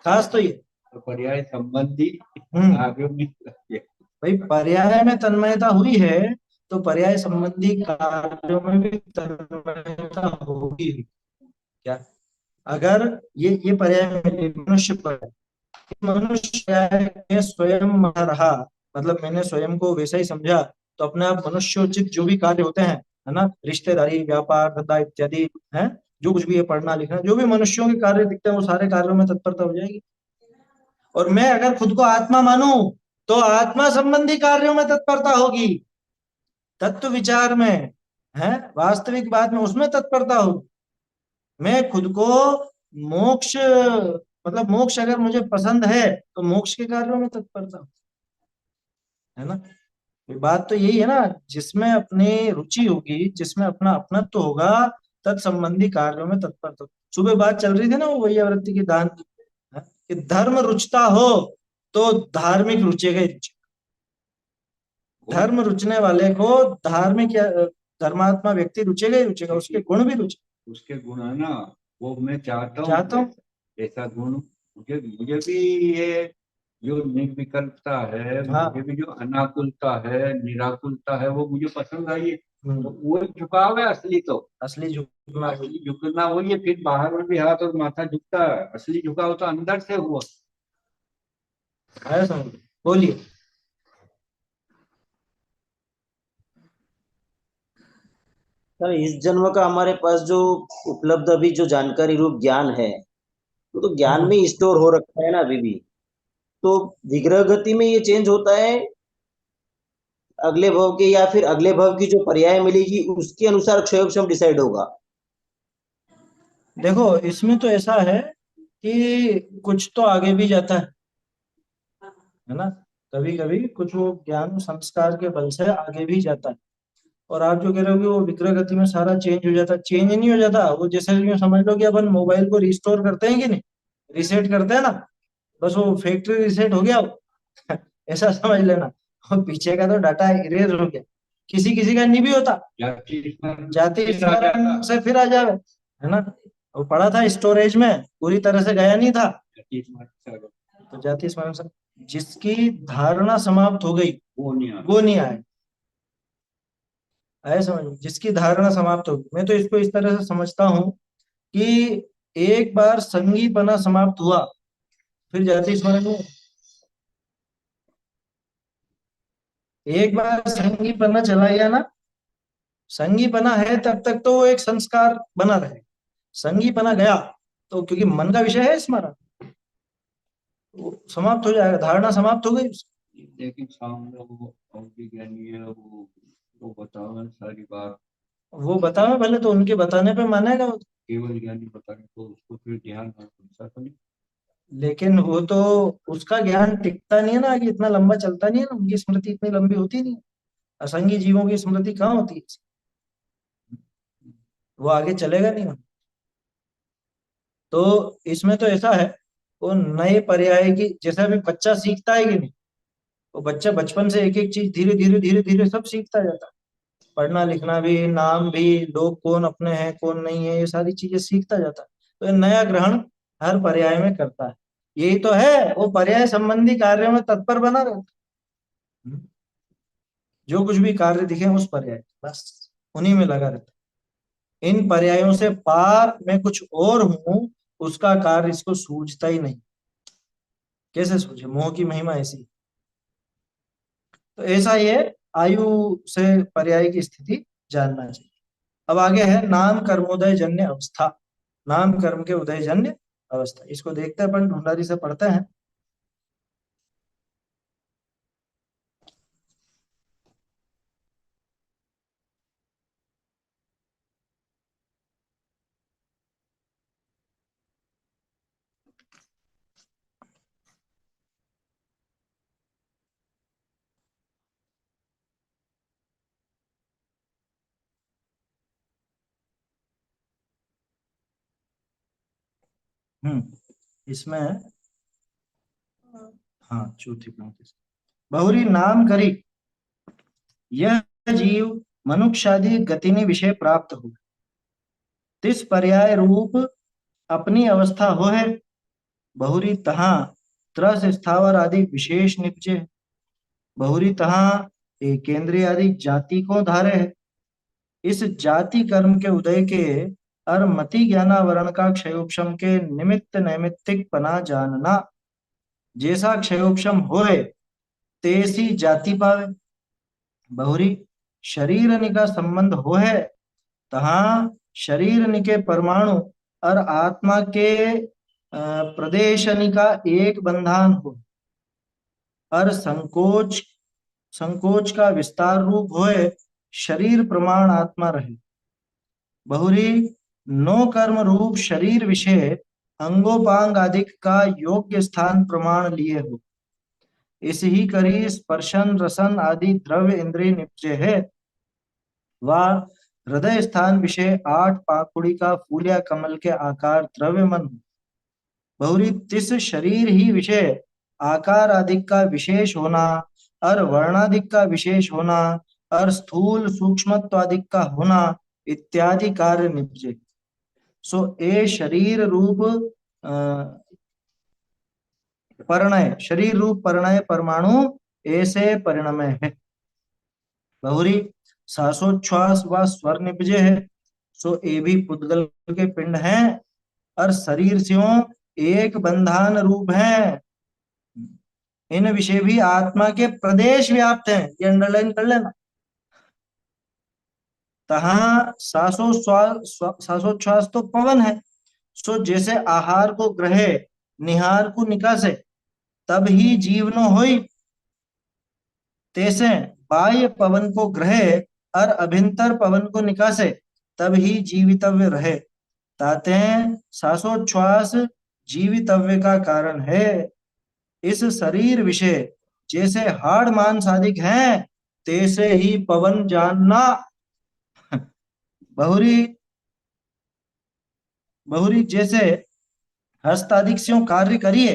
खास तो ये। तो पर्याय संबंधी हम्म, आगे भी लगे। भाई पर्याय में तन्मयता हुई है, तो पर्याय संबंधी कार्यों में भी तन्मयता होगी। क्या, अगर ये पर्याय में मनुष्य पर, मनुष्य क्या है कि स्वयं मना रहा, मतलब मैंने स्वयं को वैसा ही समझा, तो अपने आप मनुष्योचित जो भी कार्य होते हैं, है ना, रिश्तेदारी, व्यापार, धंधा इत्यादि, है, जो कुछ भी है, पढ़ना लिखना, जो भी मनुष्यों के कार्य दिखते हैं, वो सारे कार्यों में तत्परता हो जाएगी। और मैं अगर खुद को आत्मा मानूं, तो आत्मा संबंधी कार्यों में तत्परता होगी, तत्व विचार में, है, वास्तविक बात में उसमें तत्परता होगी। मैं खुद को मोक्ष, मतलब मोक्ष अगर मुझे पसंद है, तो मोक्ष के कार्यों में तत्परता हो, है ना। ये बात तो यही है ना, जिसमें अपनी रुचि होगी, जिसमें अपना अपनत्व होगा, तत्संबंधी कार्यों में तत्परता। सुबह बात चल रही थी ना वो वैयावृत्ति की दान की, है? कि धर्म रुचता हो तो धार्मिक रुचेगा ही रुचेगा। धर्म रुचने वाले को धार्मिक या धर्मात्मा व्यक्ति रुचेगा ही रुचेगा, उसके गुण भी रुचे। उसके गुण है ना, वो मैं चाहता चाहता हूँ हूँ। ऐसा गुण मुझे, मुझे भी ये जो निर्विकल्पता है, मुझे हाँ। भी जो अनाकुलता है, निराकुलता है, वो मुझे पसंद आई है। तो हम्म, वो झुकाव है असली, तो असली झुकना वही। असली झुकना वही है। फिर बाहर में भी हाथ और माथा झुकता है, असली झुकाव तो अंदर से हुआ। आया समझ, बोलिए। सर इस जन्म का हमारे पास जो उपलब्ध अभी जो जानकारी रूप ज्ञान है, वो तो ज्ञान में हम्म, स्टोर हो रखा है ना अभी भी। तो विग्रह गति में ये चेंज होता है अगले भव के, या फिर अगले भव की जो पर्याय मिलेगी उसके अनुसार क्षय क्षम डिसाइड होगा। देखो इसमें तो ऐसा है कि कुछ तो आगे भी जाता है ना, कभी कभी कुछ वो ज्ञान संस्कार के बल से आगे भी जाता है। और आप जो कह रहे हो कि वो विग्रह गति में सारा चेंज हो जाता, चेंज नहीं हो जाता वो। जैसे यूं समझ लो कि अपन मोबाइल को रिस्टोर करते हैं कि नहीं, रीसेट करते हैं ना, बस वो फैक्ट्री रीसेट हो गया वो। ऐसा समझ लेना, और पीछे का तो डाटा इरेज हो गया। किसी किसी का नहीं भी होता, जाति स्मरण जाति फिर आ स्मरण जाता, से फिर आ जावे, है ना। वो पड़ा था स्टोरेज में, पूरी तरह से गया नहीं था, जाति स्मरण से आ जाता, तो जाति स्मरण से जिसकी धारणा समाप्त हो गई वो नहीं आ वो नहीं आए। आए समझ में? जिसकी धारणा समाप्त होगी। मैं तो इसको इस तरह से समझता हूँ कि एक बार संगीपना समाप्त हुआ फिर जाति स्मरण नहीं। एक बार संगीपना चला गया ना, संगीपना है तब तक तो वो एक संस्कार बना रहे। संगीपना गया तो क्योंकि मन का विषय है स्मरण, वो समाप्त हो जाएगा, धारणा समाप्त हो गई उसकी। लेकिन सामने वो अविज्ञानी है, वो बताओ सारी बात, वो बतावे भले, तो उनके बताने पे मानेगा वो। केवल ज्ञानी बताने तो उसको फिर ध्यान में ऐसा तो नहीं। लेकिन वो तो, उसका ज्ञान टिकता नहीं है ना, कि इतना लंबा चलता नहीं है ना, उनकी स्मृति इतनी लंबी होती नहीं है। असंगी जीवों की स्मृति कहाँ होती है, वो आगे चलेगा नहीं। तो इसमें तो ऐसा है, वो नए पर्याय की, जैसे अभी बच्चा सीखता है कि नहीं, वो बच्चा बचपन से एक एक चीज धीरे धीरे धीरे धीरे सब सीखता जाता है। पढ़ना लिखना भी, नाम भी, लोग कौन अपने हैं कौन नहीं है, ये सारी चीजें सीखता जाता है। तो ये नया ग्रहण हर पर्याय में करता है। यही तो है, वो पर्याय संबंधी कार्यों में तत्पर बना रहता है। जो कुछ भी कार्य दिखे उस पर्याय, बस उन्हीं में लगा रहता है। इन पर्यायों से पार मैं कुछ और हूं, उसका कार्य इसको सूझता ही नहीं। कैसे सूझे, मोह की महिमा ऐसी। तो ऐसा ये आयु से पर्याय की स्थिति जानना चाहिए। अब आगे है नाम कर्मोदय जन्य अवस्था। नाम कर्म के उदय जन्य अवस्था, इसको देखते हैं अपन, ढूंढारी से पढ़ते हैं। इसमें, हाँ चौथी पंक्ति से, बहुरी नाम करी यह जीव मनुष्यादि गतिनि विषय प्राप्त हो, तिस पर्याय रूप अपनी अवस्था हो है। बहुरी तहा त्रस स्थावर आदि विशेष निपजे। बहुरी तहा एक केंद्रीय आदि जाति को धारे है। इस जाति कर्म के उदय के और मति ज्ञानावरण का क्षयोक्षम के निमित्त नैमित्तिक पना जानना। जैसा क्षयोक्षम होए तैसी जाति पावे। बहुरी शरीर निका संबंध हो है, तहाँ शरीर निके परमाणु और आत्मा के प्रदेशनि का एक बंधान हो, और संकोच संकोच का विस्तार रूप होए शरीर प्रमाण आत्मा रहे। बहुरी नो कर्म रूप शरीर विषय अंगोपांग आदि का योग्य स्थान प्रमाण लिए हो। इस ही करी स्पर्शन रसन आदि द्रव्य इंद्रिय निपजे है। वह हृदय स्थान विषय 8 पाखुड़ी का फूल या कमल के आकार द्रव्य मन हो। बहुरी तिस शरीर ही विषय आकार आदि का विशेष होना और वर्णादिक का विशेष होना और स्थूल सूक्ष्मत्वादिक का होना इत्यादि कार्य निपजे। सो ए शरीर रूप परिणय, शरीर रूप परिणय परमाणु ऐसे परिणमय है। बहुरी श्वासोच्छ्वास व स्वर निपजे है। सो ए भी पुद्गल के पिंड हैं और शरीर स्यों एक बंधान रूप है। इन विषय भी आत्मा के प्रदेश व्याप्त हैं, ये अंडरलाइन कर लेना। तहाँ श्वासोच्छ्वास तो पवन है। सो जैसे आहार को ग्रहे निहार को निकासे तब ही जीवनो होई, तैसे बाह्य पवन को ग्रहे और अभ्यंतर पवन को निकासे तब ही जीवितव्य रहे। ताते श्वासोच्छ्वास जीवितव्य का कारण है। इस शरीर विषय जैसे हाड़ मांस आदि हैं, तैसे ही पवन जानना बहुरी बहुरी जैसे हस्तादिक स्यों कार्य करिए,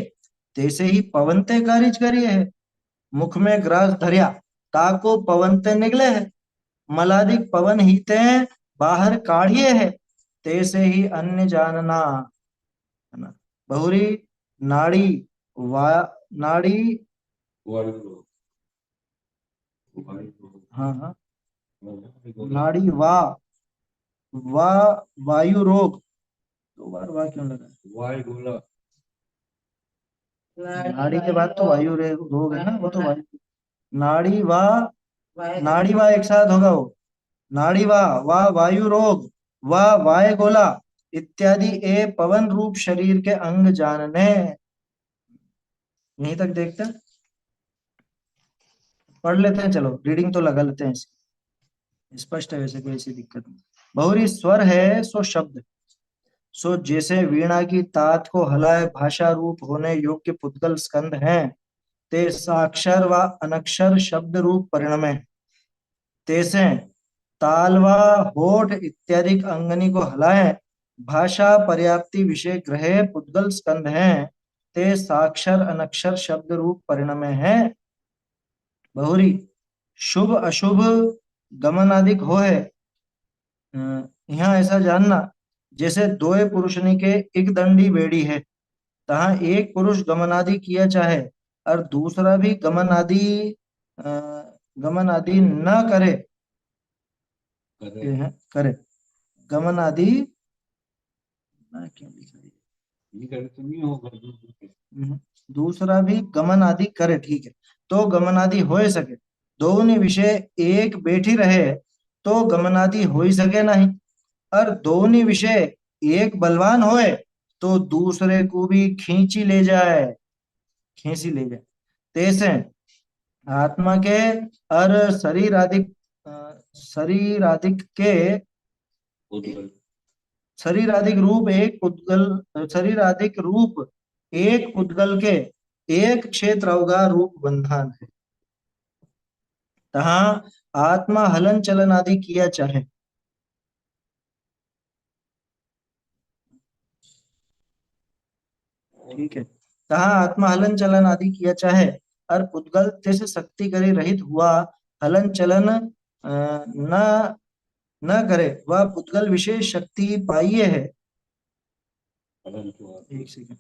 तैसे ही पवनते कार्य करिए है। मुख में ग्रास धरिया, ताको पवनते निकले है। मलादिक पवन हीते बाहर काढ़िए है, तैसे ही अन्य जानना, है ना। बहुरी नाड़ी वा नाड़ी, वायु हाँ हाँ, नाड़ी वा वायु रोग, दो बार वाह क्यों लगा? वायु गोला नाड़ी के बाद तो वायु रोग है ना, वो तो वायु। नाड़ी वा एक साथ होगा वो। नाड़ी वा वायु रोग, वा वाय गोला इत्यादि ए पवन रूप शरीर के अंग जानने। यहीं तक देखते हैं, पढ़ लेते हैं, चलो रीडिंग तो लगा लेते हैं इसकी। स्पष्ट है, वैसे कोई ऐसी दिक्कत नहीं। बहुरी स्वर है सो शब्द, सो जैसे वीणा की तात को हलाए भाषा रूप होने योग्य पुद्गल स्कंद हैं, ते साक्षर व अनक्षर शब्द रूप परिणमे। तैसे ताल व होठ इत्यादि अंगनी को हलाए भाषा पर्याप्ति विषय ग्रहे पुद्गल स्कंद हैं, ते साक्षर अनक्षर शब्द रूप परिणमे हैं। बहुरी शुभ अशुभ गमन आदिक हो है। यहाँ ऐसा जानना, जैसे दोए पुरुषनी के एक दंडी बेड़ी है, तहाँ एक पुरुष गमनादि किया चाहे और दूसरा भी गमन आदि न करे, करे गमन आदि क्यों लिखा है? ये करे तो नहीं होगा। दूसरा भी गमन आदि करे, ठीक है, तो गमन आदि हो ही सके। दोनों विषय एक बैठी रहे तो गमन आदि हो ही सके नहीं, और दोनों विषय एक बलवान होए तो दूसरे को भी खींची ले जाए। तैसे आत्मा के और शरीरादिक रूप एक पुद्गल के एक क्षेत्र अवगा रूप बंधन है। तहाँ आत्मा हलन चलन आदि किया चाहे, ठीक है, तहाँ आत्मा हलन चलन आदि किया चाहे और पुद्गल जैसे शक्ति करे रहित हुआ हलन चलन न न करे, वह पुद्गल विशेष शक्ति पाइये है। एक सेकंड,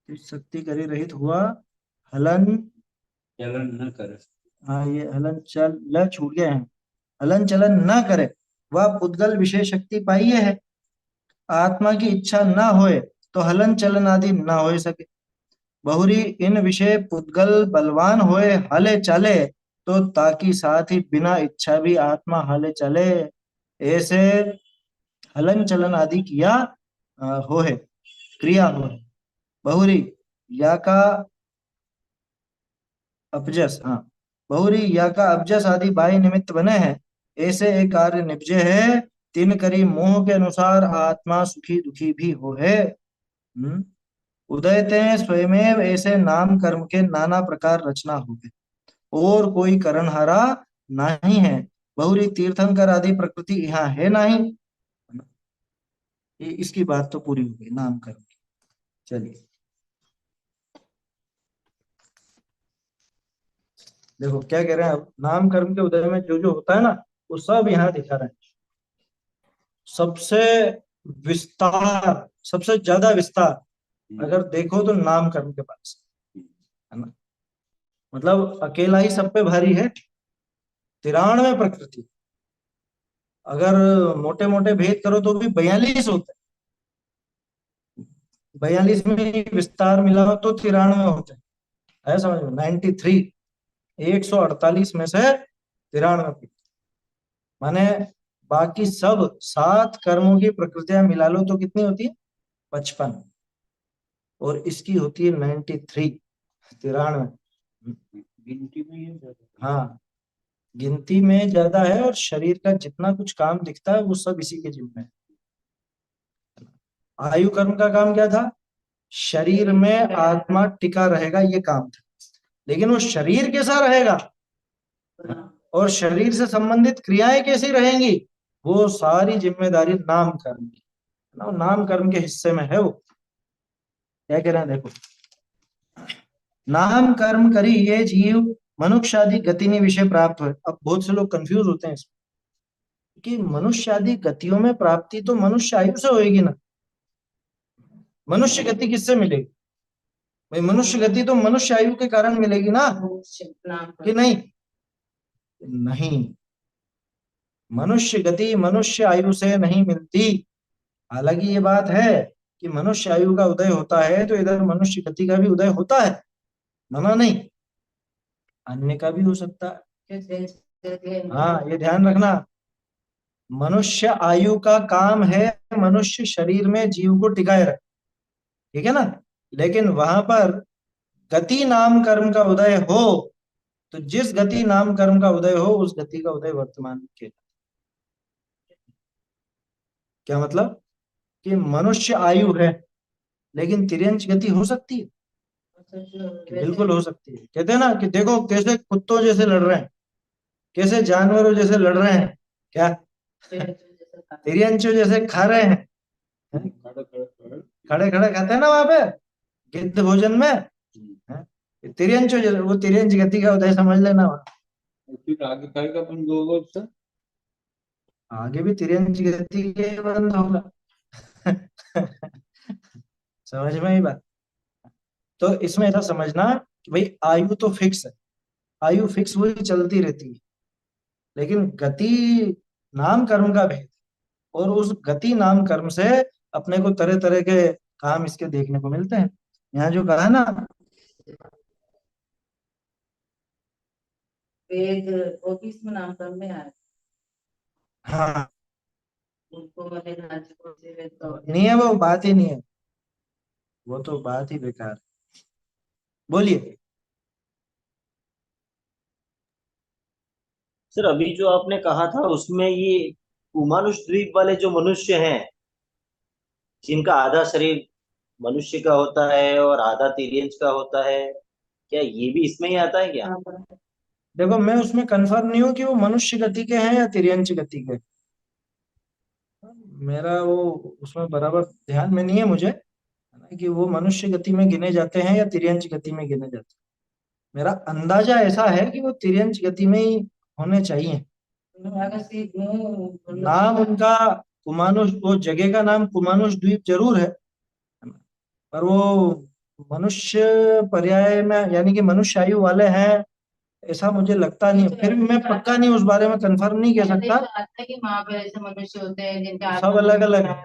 शक्ति करे रहित हुआ हलन चलन न करे, हाँ ये हलन चल छूट गए हैं, हलन चलन न करे वह पुद्गल विशेष शक्ति पाइये है। आत्मा की इच्छा न होए तो हलन चलन आदि न हो सके। बहुरी इन विषय पुद्गल बलवान होए हाले चले, तो ताकि साथ ही बिना इच्छा भी आत्मा हाले चले, ऐसे हलन चलन आदि किया हो है, क्रिया हो है। बहुरी या का अपजस, हाँ, बहुरी या का अपजस आदि बाह्य निमित्त बने हैं, ऐसे एक कार्य निपजे है, तीन करी मोह के अनुसार आत्मा सुखी दुखी भी हो है। उदयते स्वयमेव ऐसे नाम कर्म के नाना प्रकार रचना हो गए, और कोई करणहारा नहीं है। बहुरी तीर्थंकर आदि प्रकृति यहाँ है नहीं। इसकी बात तो पूरी हो गई नाम कर्म की। चलिए देखो क्या कह रहे हैं अब, नाम कर्म के उदय में जो जो होता है ना वो सब यहाँ दिखा रहे हैं। सबसे विस्तार, सबसे ज्यादा विस्तार अगर देखो तो नाम कर्म के पास है ना, मतलब अकेला ही सब पे भारी है। 93 प्रकृति, अगर मोटे मोटे भेद करो तो भी 42 होते हैं, 42 में विस्तार मिला तो 93 होते हैं, है समझ में? 93, 148 में से 93, माने बाकी सब 7 कर्मों की प्रकृतियां मिला लो तो कितनी होती है? 55, और इसकी होती है 93, 93। गिनती में ये ज्यादा, हाँ गिनती में ज्यादा है, और शरीर का जितना कुछ काम दिखता है वो सब इसी के जिम्मे है। आयु कर्म का काम क्या था? शरीर में आत्मा टिका रहेगा, ये काम था। लेकिन वो शरीर कैसा रहेगा और शरीर से संबंधित क्रियाएं कैसी रहेंगी, वो सारी जिम्मेदारी नाम कर्म की, है ना, नाम कर्म के हिस्से में है वो। क्या कह रहे हैं देखो, नाम कर्म करी ये जीव मनुष्य आदि गति विषय प्राप्त हो। अब बहुत से लोग कंफ्यूज होते हैं इसमें कि मनुष्य आदि गतियों में प्राप्ति तो मनुष्य आयु से होएगी ना, मनुष्य गति किससे मिलेगी? भाई मनुष्य गति तो मनुष्य आयु के कारण मिलेगी ना, कि नहीं? नहीं, मनुष्य गति मनुष्य आयु से नहीं मिलती। हालांकि ये बात है कि मनुष्य आयु का उदय होता है तो इधर मनुष्य गति का भी उदय होता है, मना नहीं, अन्य का भी हो सकता है। हाँ, ये ध्यान रखना, मनुष्य आयु का काम है मनुष्य शरीर में जीव को टिकाए रखे, ठीक है ना। लेकिन वहां पर गति नाम कर्म का उदय हो तो जिस गति नाम कर्म का उदय हो उस गति का उदय वर्तमान में किया। क्या मतलब कि मनुष्य आयु है लेकिन तिर्यंच गति हो सकती है? कि बिल्कुल हो सकती है। कहते हैं ना कि देखो कैसे कुत्तों जैसे लड़ रहे हैं, कैसे जानवरों जैसे लड़ रहे हैं, क्या तिर्यंचों जैसे खा रहे हैं, खड़े खड़े खाते हैं ना वहां पे गिद्ध भोजन में, हैं? तिर्यंचों जैसे, वो तिर्यंच गति का उदय समझ लेना वहां। फिर आगे कहेगा अपन दो लोग से आगे भी तिर्यंच गति के बंद होगा। समझ में ही बात। तो इसमें ऐसा समझना कि भाई आयु तो फिक्स है, आयु फिक्स हुई चलती रहती है, लेकिन गति नाम कर्म का भेद है। और उस गति नाम कर्म से अपने को तरह तरह के काम इसके देखने को मिलते हैं। यहाँ जो कहा ना, वेद वो भी इसमें नाम कर्म में आया, हाँ उनको मैंने राज्य को से वेद का नहीं है, वो बात ही नहीं है, वो तो बात ही बेकार। बोलिए। सर अभी जो आपने कहा था उसमें ये उमानुष द्वीप वाले जो मनुष्य हैं जिनका आधा शरीर मनुष्य का होता है और आधा तिर्यंच का होता है, क्या ये भी इसमें ही आता है क्या? देखो मैं उसमें कंफर्म नहीं हूँ कि वो मनुष्य गति के हैं या तिर्यंच गति के, मेरा वो उसमें बराबर ध्यान में नहीं है मुझे कि वो मनुष्य गति में गिने जाते हैं या तिर्यंच गति में गिने जाते हैं। मेरा अंदाजा ऐसा है कि वो तिर्यंच गति में ही होने चाहिए। नाम उनका कुमानुष, वो जगह का नाम कुमानुष द्वीप जरूर है, पर वो मनुष्य पर्याय में यानी कि मनुष्य आयु वाले हैं ऐसा मुझे लगता नहीं। फिर भी मैं पक्का नहीं उस बारे में कंफर्म नहीं कह सकता। कि वहाँ पे ऐसे मनुष्य होते हैं जिनका सब अलग अलग है,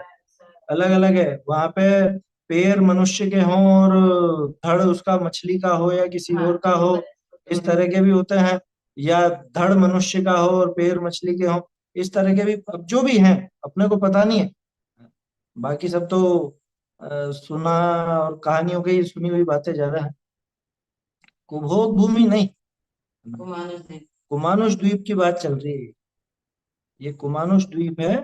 अलग अलग है। वहां पे पैर मनुष्य के हों और धड़ उसका मछली का हो या किसी और का हो, इस तरह के भी होते हैं, या धड़ मनुष्य का हो और पैर मछली के हो, इस तरह के भी अब जो भी हैं अपने को पता नहीं है। बाकी सब तो सुना और कहानियों की सुनी हुई बातें ज्यादा है। कुभोग भूमि नहीं, कुमानुष द्वीप की बात चल रही है, ये कुमानुष द्वीप है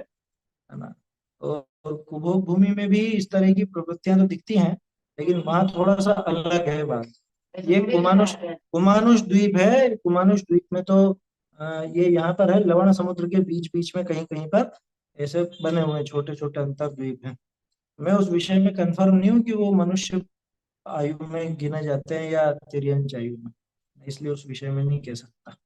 ना। और कुभोग भूमि में भी इस तरह की प्रवृत्तियां तो दिखती हैं, लेकिन वहां थोड़ा सा अलग है बात। ये कुमानुष द्वीप है। कुमानुष द्वीप में तो ये यहाँ पर है, लवण समुद्र के बीच बीच में कहीं कहीं पर ऐसे बने हुए छोटे छोटे अंतर द्वीप हैं। मैं उस विषय में कंफर्म नहीं हूँ कि वो मनुष्य आयु में गिने जाते हैं या तिर्यंच आयु में, इसलिए उस विषय में नहीं कह सकता।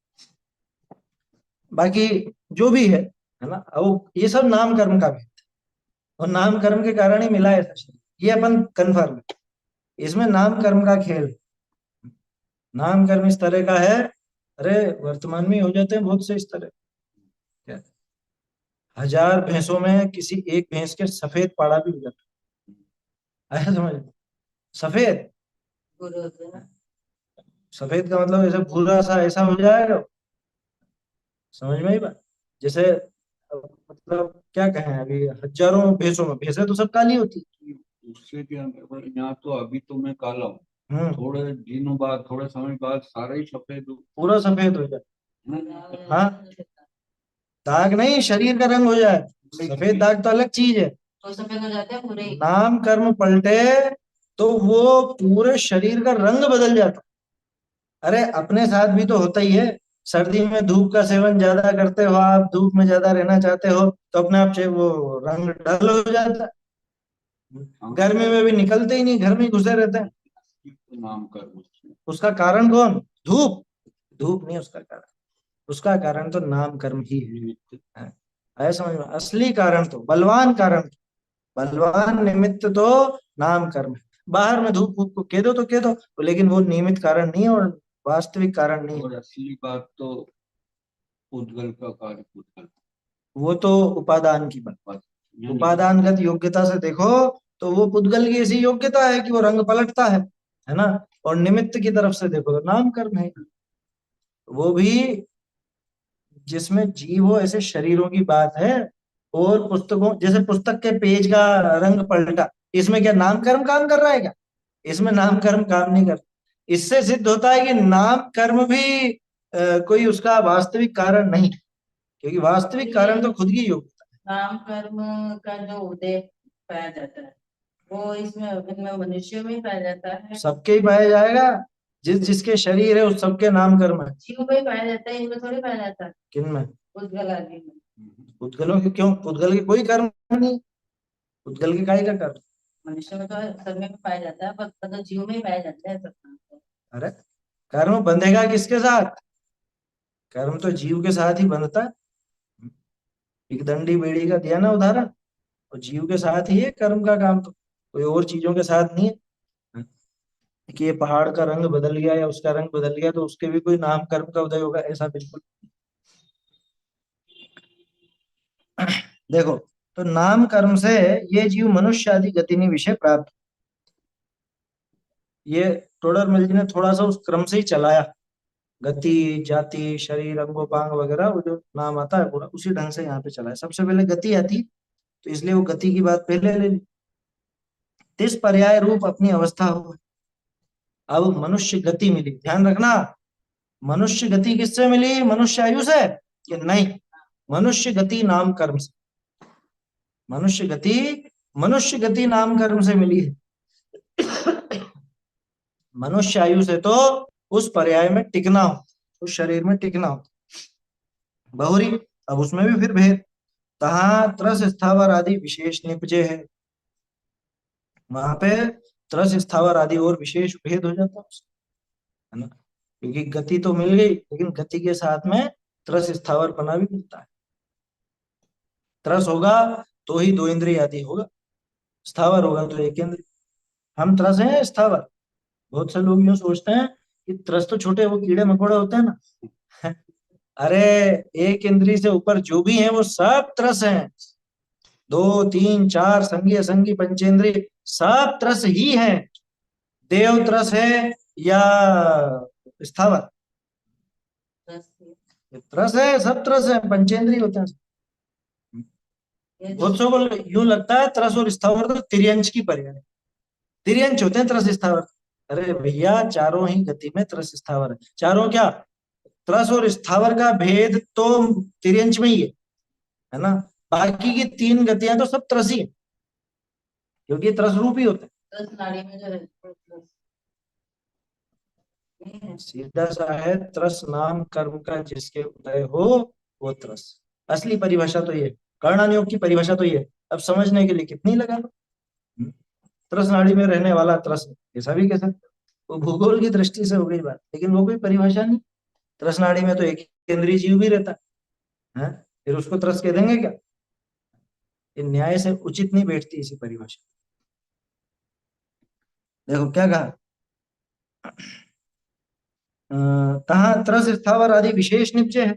बाकी जो भी है ना, वो ये सब नाम कर्म का भी है, और नाम कर्म के कारण ही मिला है ऐसा शरीर, ये अपन कंफर्म है। इसमें नाम कर्म का खेल, नाम कर्म इस तरह का है, अरे वर्तमान में हो जाते हैं बहुत से इस तरह। क्या 1000 भैंसों में किसी एक भैंस के सफेद पाड़ा भी हो जाता है, ऐसा समझ। सफेद, सफेद का मतलब ऐसे भूरा सा ऐसा हो जाएगा, समझ में ही बात। जैसे मतलब क्या कहें, अभी हजारों भैंसों में भैंसे तो सब काली होती उससे क्या यहाँ तो अभी तो मैं काला हूँ, है, थोड़े दिनों बाद थोड़े समय बाद सारा ही सफेद हो। पूरा सफेद हो जाए। हाँ, दाग नहीं, शरीर का रंग हो जाए, सफेद दाग तो अलग चीज है। तो सफेद हो जाते हैं पूरे ही। नाम कर्म पलटे तो वो पूरे शरीर का रंग बदल जाता। अरे अपने साथ भी तो होता ही है, सर्दी में धूप का सेवन ज्यादा करते हो, आप धूप में ज्यादा रहना चाहते हो, तो अपने आप से वो रंग डल हो जाता है। गर्मी में भी निकलते ही नहीं, घर में ही घुसे रहते हैं। नाम कर्म से। उसका कारण कौन? धूप। धूप नहीं उसका कारण, उसका कारण तो नाम कर्म ही है। निमित्त। आया समझ में? असली कारण तो, बलवान कारण, बलवान निमित्त तो नाम कर्म है। बाहर में धूप वूप को कह दो तो कह दो, लेकिन वो नियमित कारण नहीं है और वास्तविक कारण नहीं है। और असली बात तो पुद्गल का कार्य पुद्गल। वो तो उपादान की बात। यानी उपादानगत योग्यता से देखो तो वो पुद्गल की ऐसी योग्यता है कि वो रंग पलटता है ना। और निमित्त की तरफ से देखो तो नाम कर्म है, वो भी जिसमें जीव हो ऐसे शरीरों की बात है। और पुस्तकों, जैसे पुस्तक के पेज का रंग पलटा, इसमें क्या नाम कर्म काम कर रहा है क्या? इसमें नाम कर्म काम नहीं कर। इससे सिद्ध होता है कि नाम कर्म भी कोई उसका वास्तविक कारण नहीं, क्योंकि वास्तविक कारण तो खुद की योग्यता नाम कर्म का जो उदय पाया जाता है वो इसमें इनमें मनुष्य में ही पाया जाता है। है। सबके ही पाया जाएगा, जिस जिसके शरीर है उस सबके नाम कर्म है। जीव में ही पाया जाता है, इनमें थोड़ी पाया जाता है, किन में? उद्गल आदि में। पुद्गलों के क्यों? पुद्गल के कोई कर्म नहीं, पुद्गल के काहे का कर्म? मनुष्य में तो सब में पाया जाता है, पर तो जीव में ही पाया जाता है सब काम तो। अरे कर्म बंधेगा किसके साथ? कर्म तो जीव के साथ ही बंधता है। एक दंडी बेड़ी का दिया ना उदाहरण, और जीव के साथ ही है कर्म का काम, तो कोई और चीजों के साथ नहीं है। कि ये पहाड़ का रंग बदल गया या उसका रंग बदल गया तो उसके भी कोई नाम कर्म का उदय होगा, ऐसा बिल्कुल। देखो, तो नाम कर्म से ये जीव मनुष्य आदि गतिनी विषय प्राप्त। ये टोडरमल जी ने थोड़ा सा उस क्रम से ही चलाया, गति जाति शरीर अंगोपांग वगैरह, वो जो नाम आता है पूरा उसी ढंग से यहाँ पे चला है। सबसे पहले गति आती, तो इसलिए वो गति की बात पहले ले ली। तिस पर्याय रूप अपनी अवस्था हो। अब मनुष्य गति मिली, ध्यान रखना, मनुष्य गति किससे मिली? मनुष्य आयु से कि नहीं, मनुष्य गति नाम कर्म से। मनुष्य गति, मनुष्य गति नाम कर्म से मिली है। मनुष्य आयु से तो उस पर्याय में टिकना हो, उस शरीर में टिकना हो। बहुरी, अब उसमें भी फिर भेद, तहा त्रस स्थावर आदि विशेष निपजे है। वहां पे त्रस स्थावर आदि और विशेष भेद हो जाता है ना, क्योंकि गति तो मिल गई, लेकिन गति के साथ में त्रस स्थावर पना भी मिलता है। त्रस होगा तो ही दो इंद्रिय आदि होगा, स्थावर होगा तो एक इंद्रिय। हम त्रस हैं स्थावर? बहुत से लोग यूं सोचते हैं कि त्रस तो छोटे वो कीड़े मकोड़े होते हैं ना। अरे एक इंद्री से ऊपर जो भी है वो सब त्रस हैं। दो तीन चार संगी असंगी पंचेंद्रिय सब त्रस ही है। देव त्रस है या स्थावर? बस त्रस है, सब त्रस है, पंचेंद्रिय होते हैं। ये जो बहुत सौ को यूं लगता है त्रस और स्थावर तो तिर्यंश की पर्याय है, तिर्यंश होते हैं त्रस स्थावर। अरे भैया चारों ही गति में त्रस स्थावर है। चारों क्या, त्रस और स्थावर का भेद तो तिर्यंश में ही है ना। बाकी की तीन गतियां तो सब त्रसी है, क्योंकि त्रस रूप ही होते हैं। दस नाड़ी में जो है तो बस ये है। सीधा सा है, त्रस नाम कर्म का जिसके उदय हो वो त्रस। असली परिभाषा तो ये, कर्णानुयोग की परिभाषा तो ये। अब समझने के लिए कितनी लगा लो। त्रस नाड़ी में रहने वाला त्रस, ऐसा भी कह सकते हो। वो भूगोल की दृष्टि से हो गई बात, लेकिन वो कोई परिभाषा नहीं। त्रस नाड़ी में तो एक केंद्रीय जीव भी रहता है, फिर उसको त्रस कह देंगे क्या? ये न्याय से उचित नहीं बैठती इसी परिभाषा। देखो क्या कहा, तहा त्रस स्थावर आदि विशेष निपजे है।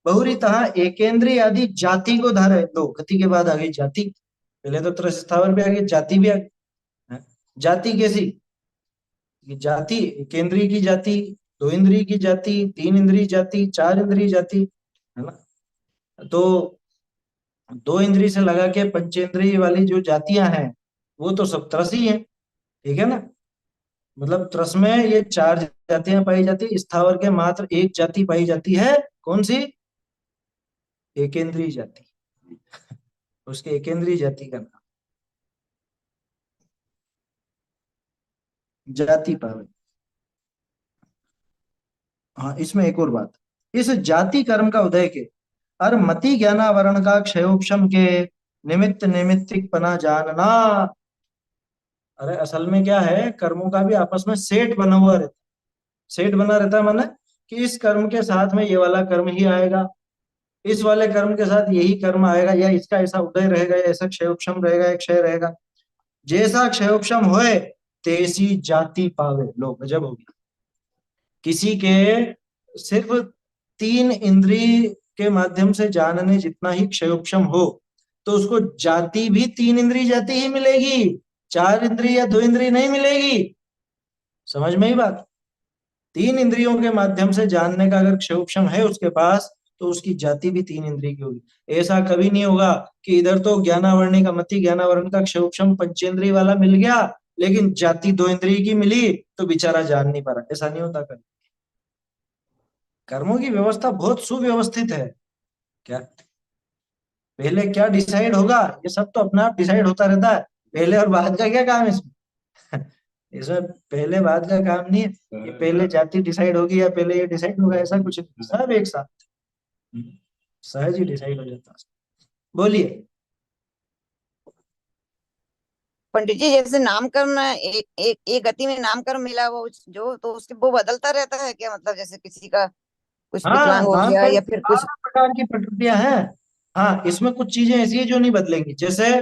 बहुरी तहा एकेंद्रीय आदि जाति को धारे। दो गति के बाद आ गई जाति, पहले तो त्रस स्थावर भी आ गई, जाति भी आ गई। हैं? जाति कैसी? ये जाति केंद्रीय की जाति, दो इंद्रिय की जाति, तीन इंद्रिय जाति, चार इंद्रिय जाति, है ना। तो दो इंद्रिय से लगा के पंचेंद्रिय वाली जो जातियां हैं वो तो सब त्रस ही है, ठीक है ना। मतलब त्रस में ये चार जातियां पाई जाती है, स्थावर के मात्र एक जाति पाई जाती है। कौन सी? एकेंद्रीय जाति। उसके एकेंद्रीय जाति का नाम जाति पावे। हाँ, इसमें एक और बात, इस जाति कर्म का उदय के और मति ज्ञानावरण का क्षयोपशम के निमित्त निमित्तिक पना जानना। अरे असल में क्या है, कर्मों का भी आपस में सेट बना हुआ रहता है। सेट बना रहता है माने कि इस कर्म के साथ में ये वाला कर्म ही आएगा, इस वाले कर्म के साथ यही कर्म आएगा, या इसका ऐसा उदय रहेगा, या ऐसा क्षयोपशम रहेगा, या क्षय रहेगा। जैसा क्षयोपशम होए तैसी जाति पावे। लोग गजब हो गया। किसी के सिर्फ 3 इंद्रिय के माध्यम से जानने जितना ही क्षयोपशम हो तो उसको जाति भी 3 इंद्रिय जाति ही मिलेगी, 4 इंद्रिय या 2 इंद्रिय नहीं मिलेगी। समझ में ही बात। 3 इंद्रियों के माध्यम से जानने का अगर क्षयोपशम है उसके पास तो उसकी जाति भी 3 इंद्रिय की होगी। ऐसा कभी नहीं होगा कि इधर तो ज्ञानावरणी का मति ज्ञानावरण का क्षयोपशम पंचेंद्रिय वाला मिल गया लेकिन जाति 2 इंद्रिय की मिली तो बेचारा जान नहीं पा रहा। ऐसा नहीं होता कभी। कर्मों की व्यवस्था बहुत सुव्यवस्थित है। क्या पहले क्या डिसाइड होगा ये सब तो अपने आप डिसाइड होता रहता है। पहले और बाद का क्या काम है इसमें? इसमें पहले बाद का काम नहीं है कि पहले जाति डिसाइड होगी या पहले ये डिसाइड होगा, ऐसा कुछ नहीं। सब एक साथ सहज ही डिसाइड हो जाता है। बोलिए। पंडित जी, जैसे नामकरण एक गति में नामकरण मिला वो जो, तो उसके वो बदलता रहता है क्या? मतलब जैसे किसी का कुछ हाँ, विकलांग हो गया नामकरण या फिर कुछ। नाना प्रकार की प्रकृतियां हैं। हाँ, इसमें कुछ चीजें ऐसी है जो नहीं बदलेंगी। जैसे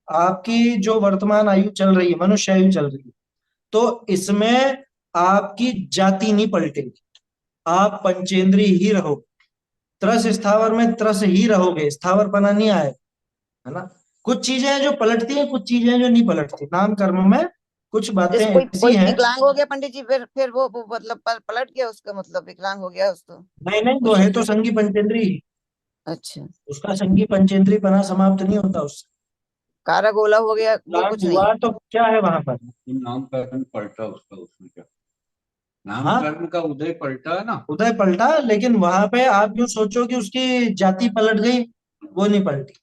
आपकी जो वर्तमान आयु चल रही है, मनुष्य आयु चल रही है, तो इसमें आपकी जाति नहीं पलटेगी। आप पंचेंद्रिय ही रहोगे। त्रस स्थावर में त्रस ही रहोगे, स्थावरपना नहीं आएगा, है ना। कुछ चीजें हैं जो पलटती हैं, कुछ चीजें हैं जो नहीं पलटती। नाम कर्म में कुछ बातें जैसे कोई ऐसी कोई हैं। विकलांग हो गया पंडित जी, फिर वो मतलब पलट गया उसका, मतलब विकलांग हो गया उसको नहीं नहीं, वो कुछ। है तो संगी पंचेंद्रिय ही। अच्छा। उसका संगी पंचेंद्रिय पना समाप्त नहीं होता उससे। कारागोला हो गया वो लाभ कुछ नहीं। हुआ तो क्या है वहां पर? नामकरण पलटा उसका, उसमें क्या हाँ, नामकरण का उदय पलटा है ना। उदय पलटा, लेकिन वहां पे आप यूं सोचो कि उसकी जाति पलट गई, वो नहीं पलटी।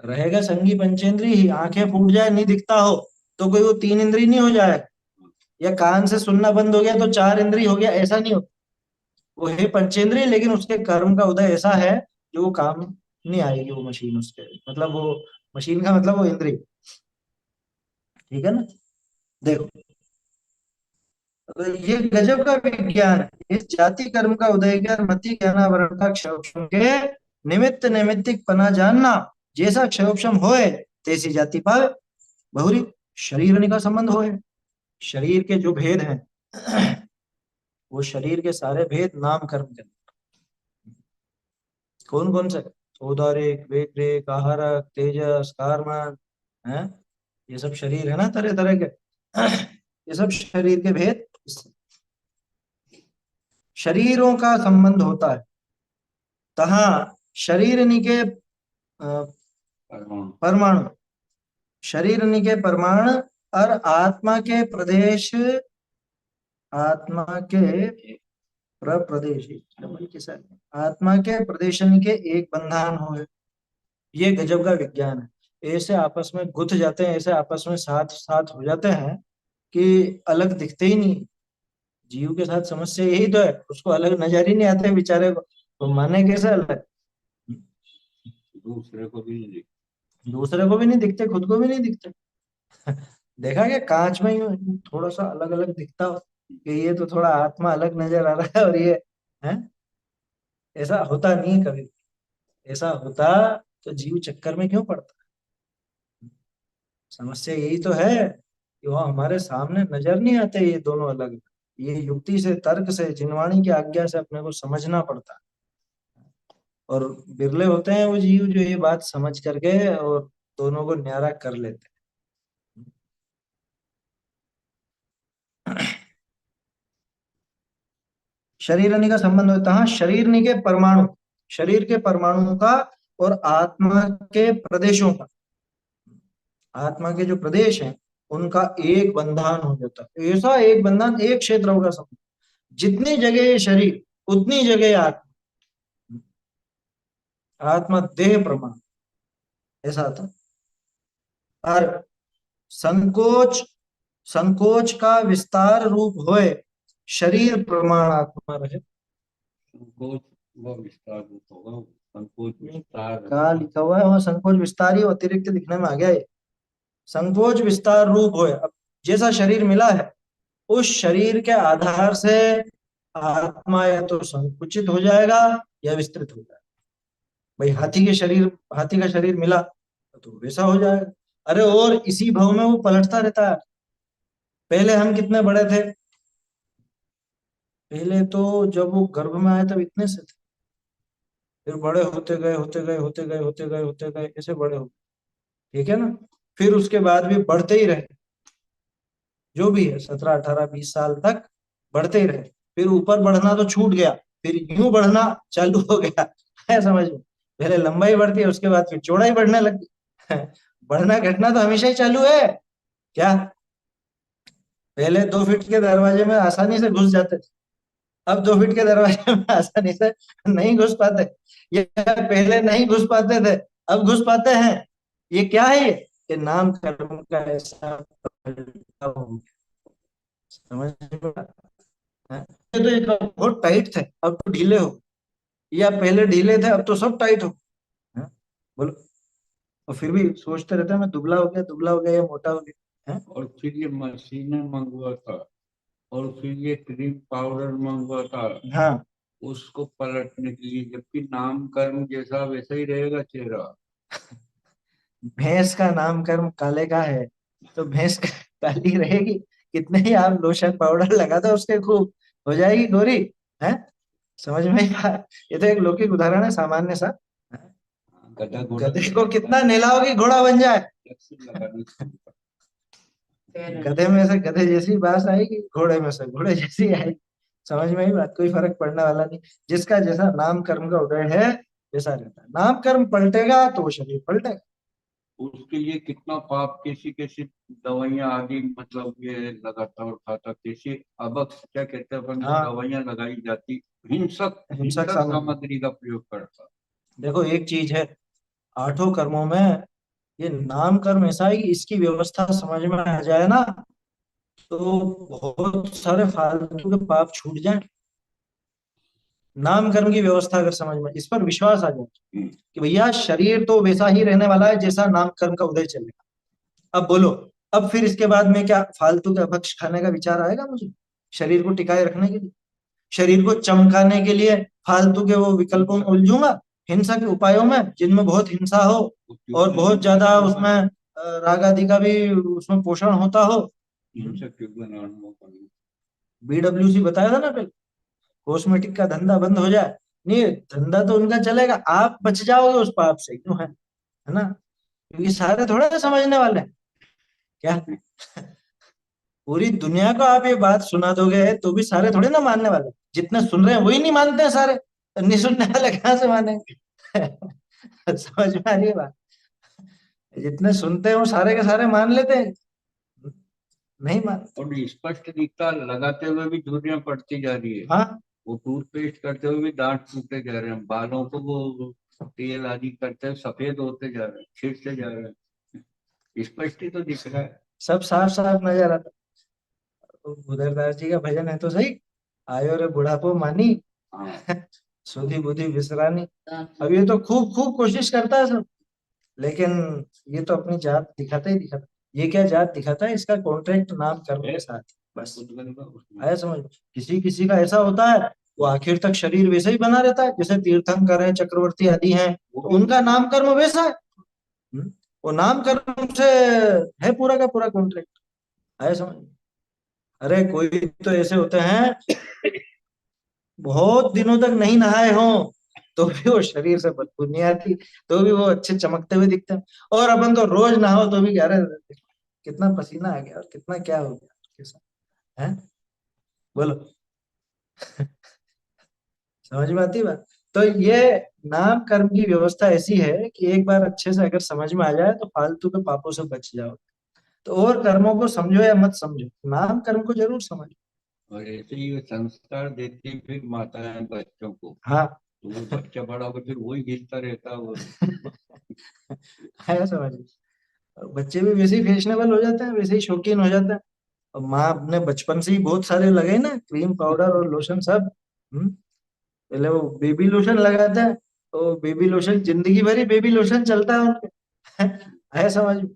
रहेगा संगी पंचेंद्रिय ही। आंखें फूट जाए नहीं दिखता हो तो कोई वो 3 इंद्रिय नहीं हो जाए, या कान से सुनना बंद हो गया तो 4 इंद्रिय हो गया, ऐसा नहीं होता। वो है पंचेंद्रिय लेकिन उसके कर्म का उदय ऐसा है जो वो काम नहीं आएगी वो मशीन उसके, मतलब वो मशीन का मतलब वो इंद्रिय। ठीक है ना। देखो, तो ये गजब का विज्ञान है। इस जाति कर्म का उदय कर मति ज्ञानावरण का क्षयोपशम के निमित्त निमित्तिक पना जानना। जैसा क्षयोपशम होए तैसी जाति पावे। बहुरी शरीर का संबंध होए। शरीर के जो भेद हैं वो शरीर के सारे भेद नाम कर्म के। कौन कौन से? औदारिक, वेगरेक, आहारक, तेजस, कारमान, है। ये सब शरीर है ना, तरह तरह के। ये सब शरीर के भेद। शरीरों का संबंध होता है। तहा शरीर निके परमाणु परमाणु, शरीर निके परमाणु और आत्मा के प्रदेश, आत्मा के प्रदेश, आत्मा के प्रदेशन के एक बंधन हो। ये गजब का विज्ञान है। ऐसे आपस में गुथ जाते हैं, ऐसे आपस में साथ साथ हो जाते हैं कि अलग दिखते ही नहीं। जीव के साथ समस्या यही तो है, उसको अलग नजर ही नहीं आते बेचारे को, तो माने कैसे अलग? दूसरे को भी नहीं दूसरे को भी नहीं दिखते, खुद को भी नहीं दिखते। देखा क्या, कांच में यूं थोड़ा सा अलग अलग दिखता हो कि ये तो थोड़ा आत्मा अलग नजर आ रहा है और ये है। ऐसा होता नहीं है कभी। ऐसा होता तो जीव चक्कर में क्यों पड़ता? समस्या यही तो है कि वो हमारे सामने नजर नहीं आते ये दोनों अलग। ये युक्ति से, तर्क से, जिनवाणी की आज्ञा से अपने को समझना पड़ता है। और बिरले होते हैं वो जीव जो ये बात समझ करके और दोनों को न्यारा कर लेते हैं। शरीर का संबंध होता है शरीर के परमाणु, शरीर के परमाणुओं का और आत्मा के प्रदेशों का। आत्मा के जो प्रदेश हैं उनका एक बंधन हो जाता है। ऐसा एक बंधन, एक क्षेत्र होगा सब। जितनी जगह ये शरीर उतनी जगह आत्मा। आत्मा देह प्रमाण ऐसा था। और संकोच, संकोच का विस्तार रूप होए शरीर प्रमाण आत्मा रहे। संकोच व विस्तार रूप होगा, संकोच विस्तार। का लिखा हुआ है वहां, संकोच विस्तार ही अतिरिक्त दिखने में आ गया है। संकोच विस्तार रूप हो, अब जैसा शरीर मिला है उस शरीर के आधार से आत्मा या तो संकुचित हो जाएगा या विस्तृत हो जाएगा। भाई हाथी का शरीर मिला तो वैसा हो जाएगा। अरे और इसी भव में वो पलटता रहता है। पहले हम कितने बड़े थे, पहले तो जब वो गर्भ में आए तब इतने से थे, फिर बड़े होते गए होते गए होते गए होते गए होते गए, ऐसे बड़े हो गए, ठीक है ना। फिर उसके बाद भी बढ़ते ही रहे, जो भी है 17 18 20 साल तक बढ़ते ही रहे। फिर ऊपर बढ़ना तो छूट गया, फिर यूं बढ़ना चालू हो गया है, समझ में। पहले लंबाई बढ़ती है, उसके बाद फिर चौड़ाई बढ़ने लगी बढ़ना घटना तो हमेशा ही चालू है क्या। पहले 2 फीट के दरवाजे में आसानी से घुस जाते थे, अब 2 फीट के दरवाजे में आसानी से नहीं घुस पाते। ये पहले नहीं घुस पाते थे, अब घुस पाते हैं। ये क्या है, ये नाम कर्म का ऐसा बदलाव हो गया। समझ में पड़ा? हाँ? ये तो एक बहुत टाइट थे, अब तो ढीले हो, या पहले ढीले थे अब तो सब टाइट हो। हाँ? बोलो। और फिर भी सोचते रहते हैं मैं दुबला हो गया, दुबला हो गया या मोटा हो गया। हाँ? और फिर ये मशीनें मंगवा था, और फिर ये क्रीम पाउडर मंगवा था हाँ, उसको पलटने के लिए, जबकि नाम कर्म जैसा वैसा ही रहेगा चेहरा। भैंस का नामकरण काले का है तो भैंस काली रहेगी। कितने ही आप लोशन पाउडर लगा दो उसके, खूब हो जाएगी गोरी। है, समझ में ये तो एक लौकिक उदाहरण है सामान्य सा। हैं? गधा घोड़ा गधे को कितना नहलाओगी घोड़ा बन जाए। लगाना शुरू फिर गधे में से गधे जैसी बात आएगी, घोड़े में से घोड़े जैसी आएगी। समझ में ही बात, कोई फर्क पड़ने वाला नहीं। जिसका जैसा नाम कर्म का उदय है वैसा रहता है। नाम कर्म पलटेगा तो वो शरीर पलटेगा। उसके लिए कितना पाप, कैसी कैसी दवाइयां आदि, मतलब ये लगातार खाता, कैसी अबक क्या कहते हैं अपन, हाँ, दवाइयां लगाई जाती, हिंसक हिंसक हिंसक सामग्री। सामग्री का प्रयोग करता। देखो एक चीज है, 8 कर्मों में ये नाम कर्म ऐसा है कि इसकी व्यवस्था समझ में आ जाए ना तो बहुत सारे फालतू के पाप छूट जाए। नाम कर्म की व्यवस्था अगर समझ में, इस पर विश्वास आ जाए कि भैया शरीर तो वैसा ही रहने वाला है जैसा नाम कर्म का उदय चलेगा। अब बोलो, अब फिर इसके बाद में क्या फालतू का भक्ष खाने का विचार आएगा मुझे, शरीर को टिकाए रखने के लिए, शरीर को चमकाने के लिए फालतू के वो विकल्पों में उलझूंगा, हिंसा के उपायों में जिनमें बहुत हिंसा हो और बहुत ज्यादा उसमें राग आदि का भी उसमें पोषण होता हो। हिंसक युग में अनुभव करना। BWC बताया था ना पहले, कॉस्मेटिक का धंधा बंद हो जाए, नहीं धंधा तो उनका चलेगा, आप बच जाओगे उस पाप से, क्यों है ना। क्योंकि सारे थोड़ा ना समझने वाले हैं क्या। पूरी दुनिया को आप ये बात सुना दोगे तो भी सारे थोड़े ना मानने वाले, जितने सुन रहे हैं वही नहीं मानते हैं सारे, तो नहीं सुनने वाले कहाँ से मानेंगे समझ में आ रही है बात। जितने सुनते हैं वो सारे के सारे मान लेते हैं, नहीं मानते। और स्पष्ट दिखता, लगाते हुए भी झुर्रियां पड़ती जा रही है। हाँ, वो टूथपेस्ट करते हुए भी दांत टूटते जा रहे हैं, बालों को वो तेल आदि करते हुए सफेद होते जा रहे हैं, छिड़ते जा रहे हैं, स्पष्ट ही तो दिख रहा है। सब साफ साफ नजर आता। तो उधरदास जी का भजन है तो सही, आयो रे बुढ़ापो मानी हाँ, सुधी बुद्धि विसरानी। अब ये तो खूब खूब कोशिश करता है सब, लेकिन ये तो अपनी जात दिखाता ही दिखाता। ये क्या जात दिखाता है, इसका कॉन्ट्रैक्ट नाम कर्म के साथ, बस। आया समझ में? किसी किसी का ऐसा होता है वो आखिर तक शरीर वैसे ही बना रहता है, जैसे तीर्थंकर है, चक्रवर्ती आदि हैं, तो उनका नाम कर्म वैसा है। वो नाम कर्म से है पूरा का पूरा कॉन्ट्रैक्ट। आया समझ में? अरे कोई तो ऐसे होते हैं बहुत दिनों तक नहीं नहाए हों तो भी वो शरीर से बदबू नहीं आती, तो भी वो अच्छे चमकते हुए दिखते हैं। और अपन तो रोज नहाओ तो भी कह रहे कितना पसीना आ गया और कितना क्या हो गया कैसा है, बोलो समझ में आती है बात। तो ये नाम कर्म की व्यवस्था ऐसी है कि एक बार अच्छे से अगर समझ में आ जाए तो फालतू के पापों से बच जाओ। तो और कर्मों को समझो या मत समझो, नाम कर्म को जरूर समझो। और ऐसे ही वो संस्कार देती हैं फिर माताएं बच्चों को, हाँ तो वो बच्चा बड़ा होकर फिर वही घिसता रहता है वो। है समझ में? बच्चे भी वैसे ही फैशनेबल हो जाते हैं, वैसे ही शौकीन हो जाते हैं। और माँ अपने बचपन से ही बहुत सारे लगे ना क्रीम पाउडर और लोशन सब। पहले वो बेबी लोशन लगाता है, तो बेबी लोशन जिंदगी भर ही बेबी लोशन चलता है उनके। है समझ में?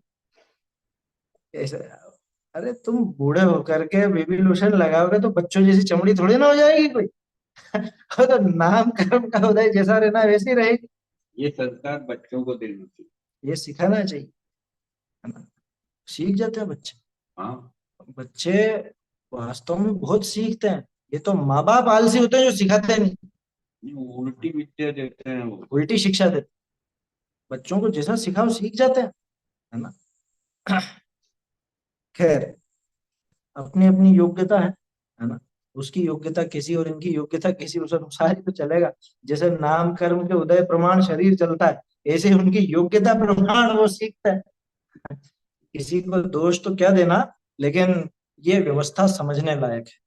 ऐसा, अरे तुम बूढ़े होकर के बेबी लोशन लगाओगे तो बच्चों जैसी चमड़ी थोड़ी ना हो जाएगी कोई। वो तो नाम कर्म का उदय जैसा रहना वैसे ही रहेगी। ये संस्कार बच्चों को देना चाहिए। ये सिखाना चाहिए, है ना? सीख जाते हैं बच्चे। हाँ, बच्चे वास्तव में बहुत सीखते हैं। ये तो माँ बाप आलसी होते हैं जो सिखाते नहीं, ये उल्टी विद्या देते हैं वो। उल्टी शिक्षा देते हैं। बच्चों को जैसा सिखाओ सीख जाते हैं, है ना? खैर, अपनी अपनी योग्यता है ना? उसकी योग्यता किसी और इनकी योग्यता किसी, उस अनुसार ही तो चलेगा। जैसे नाम कर्म के उदय प्रमाण शरीर चलता है, ऐसे उनकी योग्यता प्रमाण वो सीखता है। किसी को दोष तो क्या देना, लेकिन ये व्यवस्था समझने लायक है।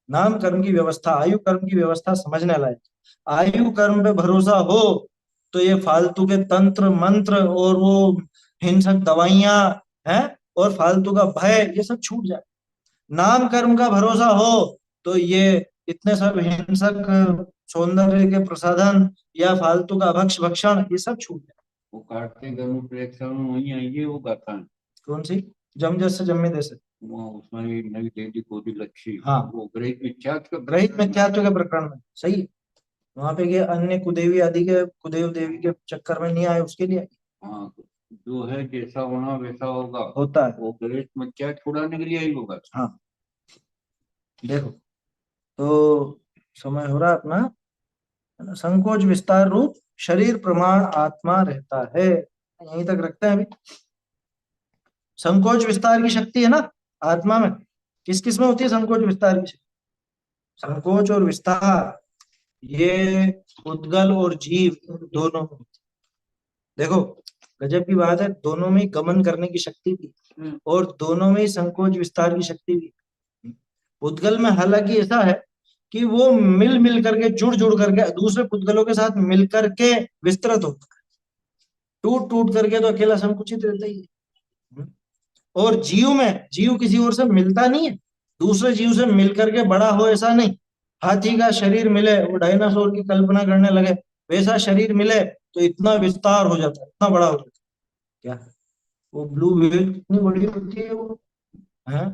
नाम कर्म की व्यवस्था, आयु कर्म की व्यवस्था समझने लायक। आयु कर्म पे भरोसा हो तो ये फालतू के तंत्र मंत्र और वो हिंसक दवाइयां हैं और फालतू का भय, ये सब छूट जाए। नाम कर्म का भरोसा हो तो ये इतने सब हिंसक सौंदर्य के प्रसाधन या फालतू का भक्ष भक्षण, ये सब छूट जाए। वो कार्तिक प्रेक्षण में वही आएंगे, वो गाता है। कौन सी? जम जैसे जम्मे जैसे। वो उसमें एक नई देवी कोदी लक्ष्मी, हाँ, वो ग्रहित मिथ्यात्व का ग्रहित मिथ्यात्व के प्रकरण में सही है। वहां पे ये अन्य कुदेवी आदि के, कुदेव देवी के चक्कर में नहीं आए, उसके लिए हाँ, जो है जैसा होना वैसा होगा, होता है। वो ग्रहित मिथ्यात्व छुड़ाने के लिए ही होगा। हाँ, देखो तो समय हो रहा है अपना, है ना? संकोच विस्तार रूप शरीर प्रमाण आत्मा रहता है। यहीं तक रखते हैं अभी। संकोच विस्तार की शक्ति है ना आत्मा में। किस किस में होती है संकोच विस्तार की शक्ति? संकोच और विस्तार ये उद्गल और जीव दोनों में होती है। देखो गजब की बात है, दोनों में ही गमन करने की शक्ति भी और दोनों में ही संकोच विस्तार की शक्ति भी। उद्गल में हालांकि ऐसा है कि वो मिल मिल करके, जुड़ जुड़ करके दूसरे पुद्गलों के साथ मिल करके विस्तृत होता है। टूट टूट करके तो अकेला संकुचित रहता ही है। और जीव में, जीव किसी और से मिलता नहीं है, दूसरे जीव से मिल करके बड़ा हो ऐसा नहीं। हाथी का शरीर मिले, वो डायनासोर की कल्पना करने लगे, वैसा शरीर मिले तो इतना विस्तार हो जाता है, इतना बड़ा हो जाता है। क्या वो ब्लू व्हेल कितनी बड़ी होती है वो, है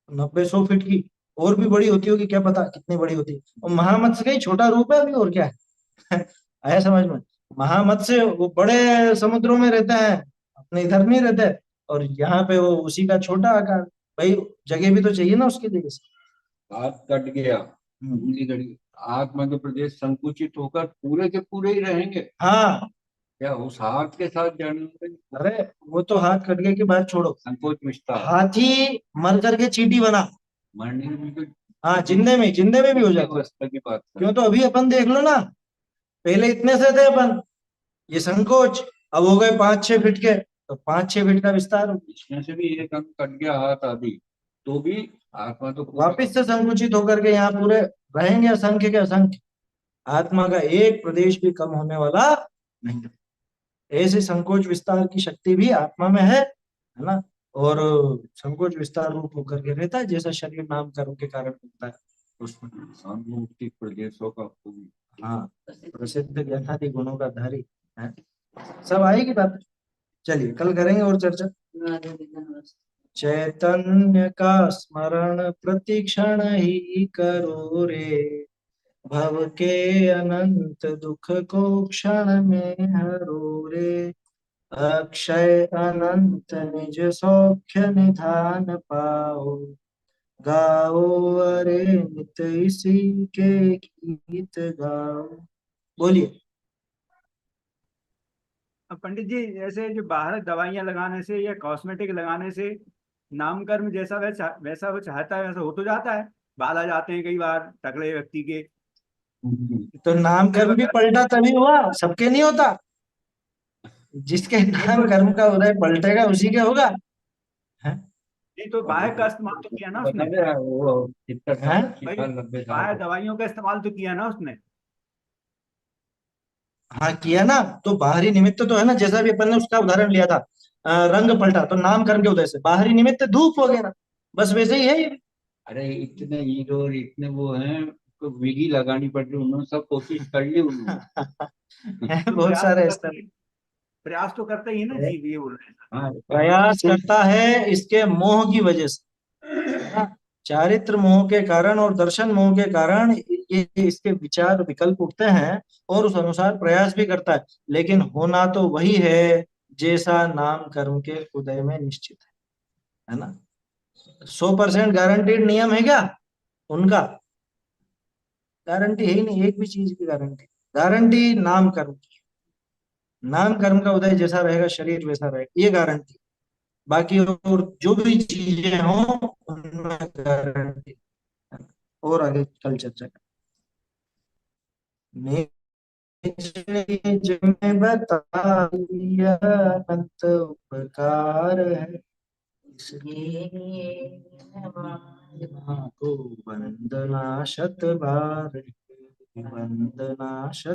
90-100 फीट की। और भी बड़ी होती होगी, क्या पता कितनी बड़ी होती है। और महामत्स्य का ही छोटा रूप है अभी, और क्या है। आया समझ में? महामत्स्य वो बड़े समुद्रों में रहते हैं, अपने इधर नहीं रहते। और यहाँ पे वो उसी का छोटा आकार। भाई जगह भी तो चाहिए ना उसकी जगह से। हाथ कट गया, उंगली कट गई, हाथ मध्य प्रदेश संकुचित होकर पूरे के पूरे ही रहेंगे। हाँ, क्या उस हाथ के साथ जाने में अरे वो तो हाथ कट गए की बात छोड़ो, संकोच विस्तार हाथी मर करके चींटी बना। मरने में भी हाँ, जिंदे में भी हो जाता है। अवस्था की बात कर। क्यों? तो अभी अपन देख लो ना, पहले इतने से थे अपन, ये संकोच, अब हो गए 5-6 फीट के, तो 5-6 फीट का विस्तार हो गया। इसमें से भी एक अंग कट गया, हाथ आदि, तो भी आत्मा तो पूरा। वापिस से संकुचित होकर के यहाँ पूरे रहेंगे, असंख्य के असंख्य। आत्मा का एक प्रदेश भी कम होने वाला नहीं। ऐसे संकोच विस्तार की शक्ति भी आत्मा में है ना? और संकोच विस्तार रूप होकर के रहता है, जैसा शरीर नाम कर्म के कारण होता है उसमें। अनुभूति प्रदेशों का पूरी। हाँ, प्रसिद्ध ज्ञानादि गुणों का धारी है। सब आएगी बात। चलिए कल करेंगे और चर्चा। चैतन्य का स्मरण प्रतिक्षण ही करो रे, भव के अनंत दुख को क्षण में हरो रे, अक्षय अनंत निज सौख्य निधान पाओ, गाओ अरे नित इसी के गीत गाओ। बोलिए। अब पंडित जी, जैसे जो बाहर दवाइयां लगाने से या कॉस्मेटिक लगाने से नाम कर्म जैसा वैसा वैसा वो चाहता है वैसा हो तो जाता है। बाल आ जाते हैं कई बार टकले व्यक्ति के। तो नाम कर्म भी पलटा तभी हुआ, सबके नहीं होता। जिसके नाम कर्म का उदय पलटेगा उसी के होगा। है? नहीं तो बाहर का इस्तेमाल तो किया ना उसने। बता दे, वो 70 हैं? साल 80 भाई, साल 90 साल बाहर दवाइयों का इस्तेमाल तो किया ना उसने। हाँ किया ना, तो बाहरी निमित्त तो है ना, जैसा भी अपन ने उसका उदाहरण लिया था। रंग पलटा तो नाम कर्म के उदय से, बाहरी निमित्त धूप वगैरह, बस वैसे ही है ये। अरे इतने हीरो और इतने वो हैं, तो विगी लगानी पड़ती, उन्होंने सब कोशिश कर ली उन्होंने। है बहुत सारे इस तरह। प्रयास तो करते ही ना जीव, ये बोल रहे हैं। हाँ, प्रयास करता है इसके मोह की वजह से, हाँ, चारित्र मोह के कारण और दर्शन मोह के कारण ये इसके विचार विकल्प उठते हैं और उस अनुसार प्रयास भी करता है, लेकिन होना तो वही है जैसा नाम कर्म के उदय में निश्चित है ना। 100% गारंटीड नियम है क्या उनका? गारंटी है ही नहीं, एक भी चीज की गारंटी। गारंटी नाम कर्म की, नाम कर्म का उदय जैसा रहेगा शरीर वैसा रहेगा, ये गारंटी। बाकी और जो भी चीजें हों उनमें गारंटी। और आगे कल चर्चा करेंगे। में बता दिया अनंत उपकार है, इसलिए को वंदना शत बार, वंदना शत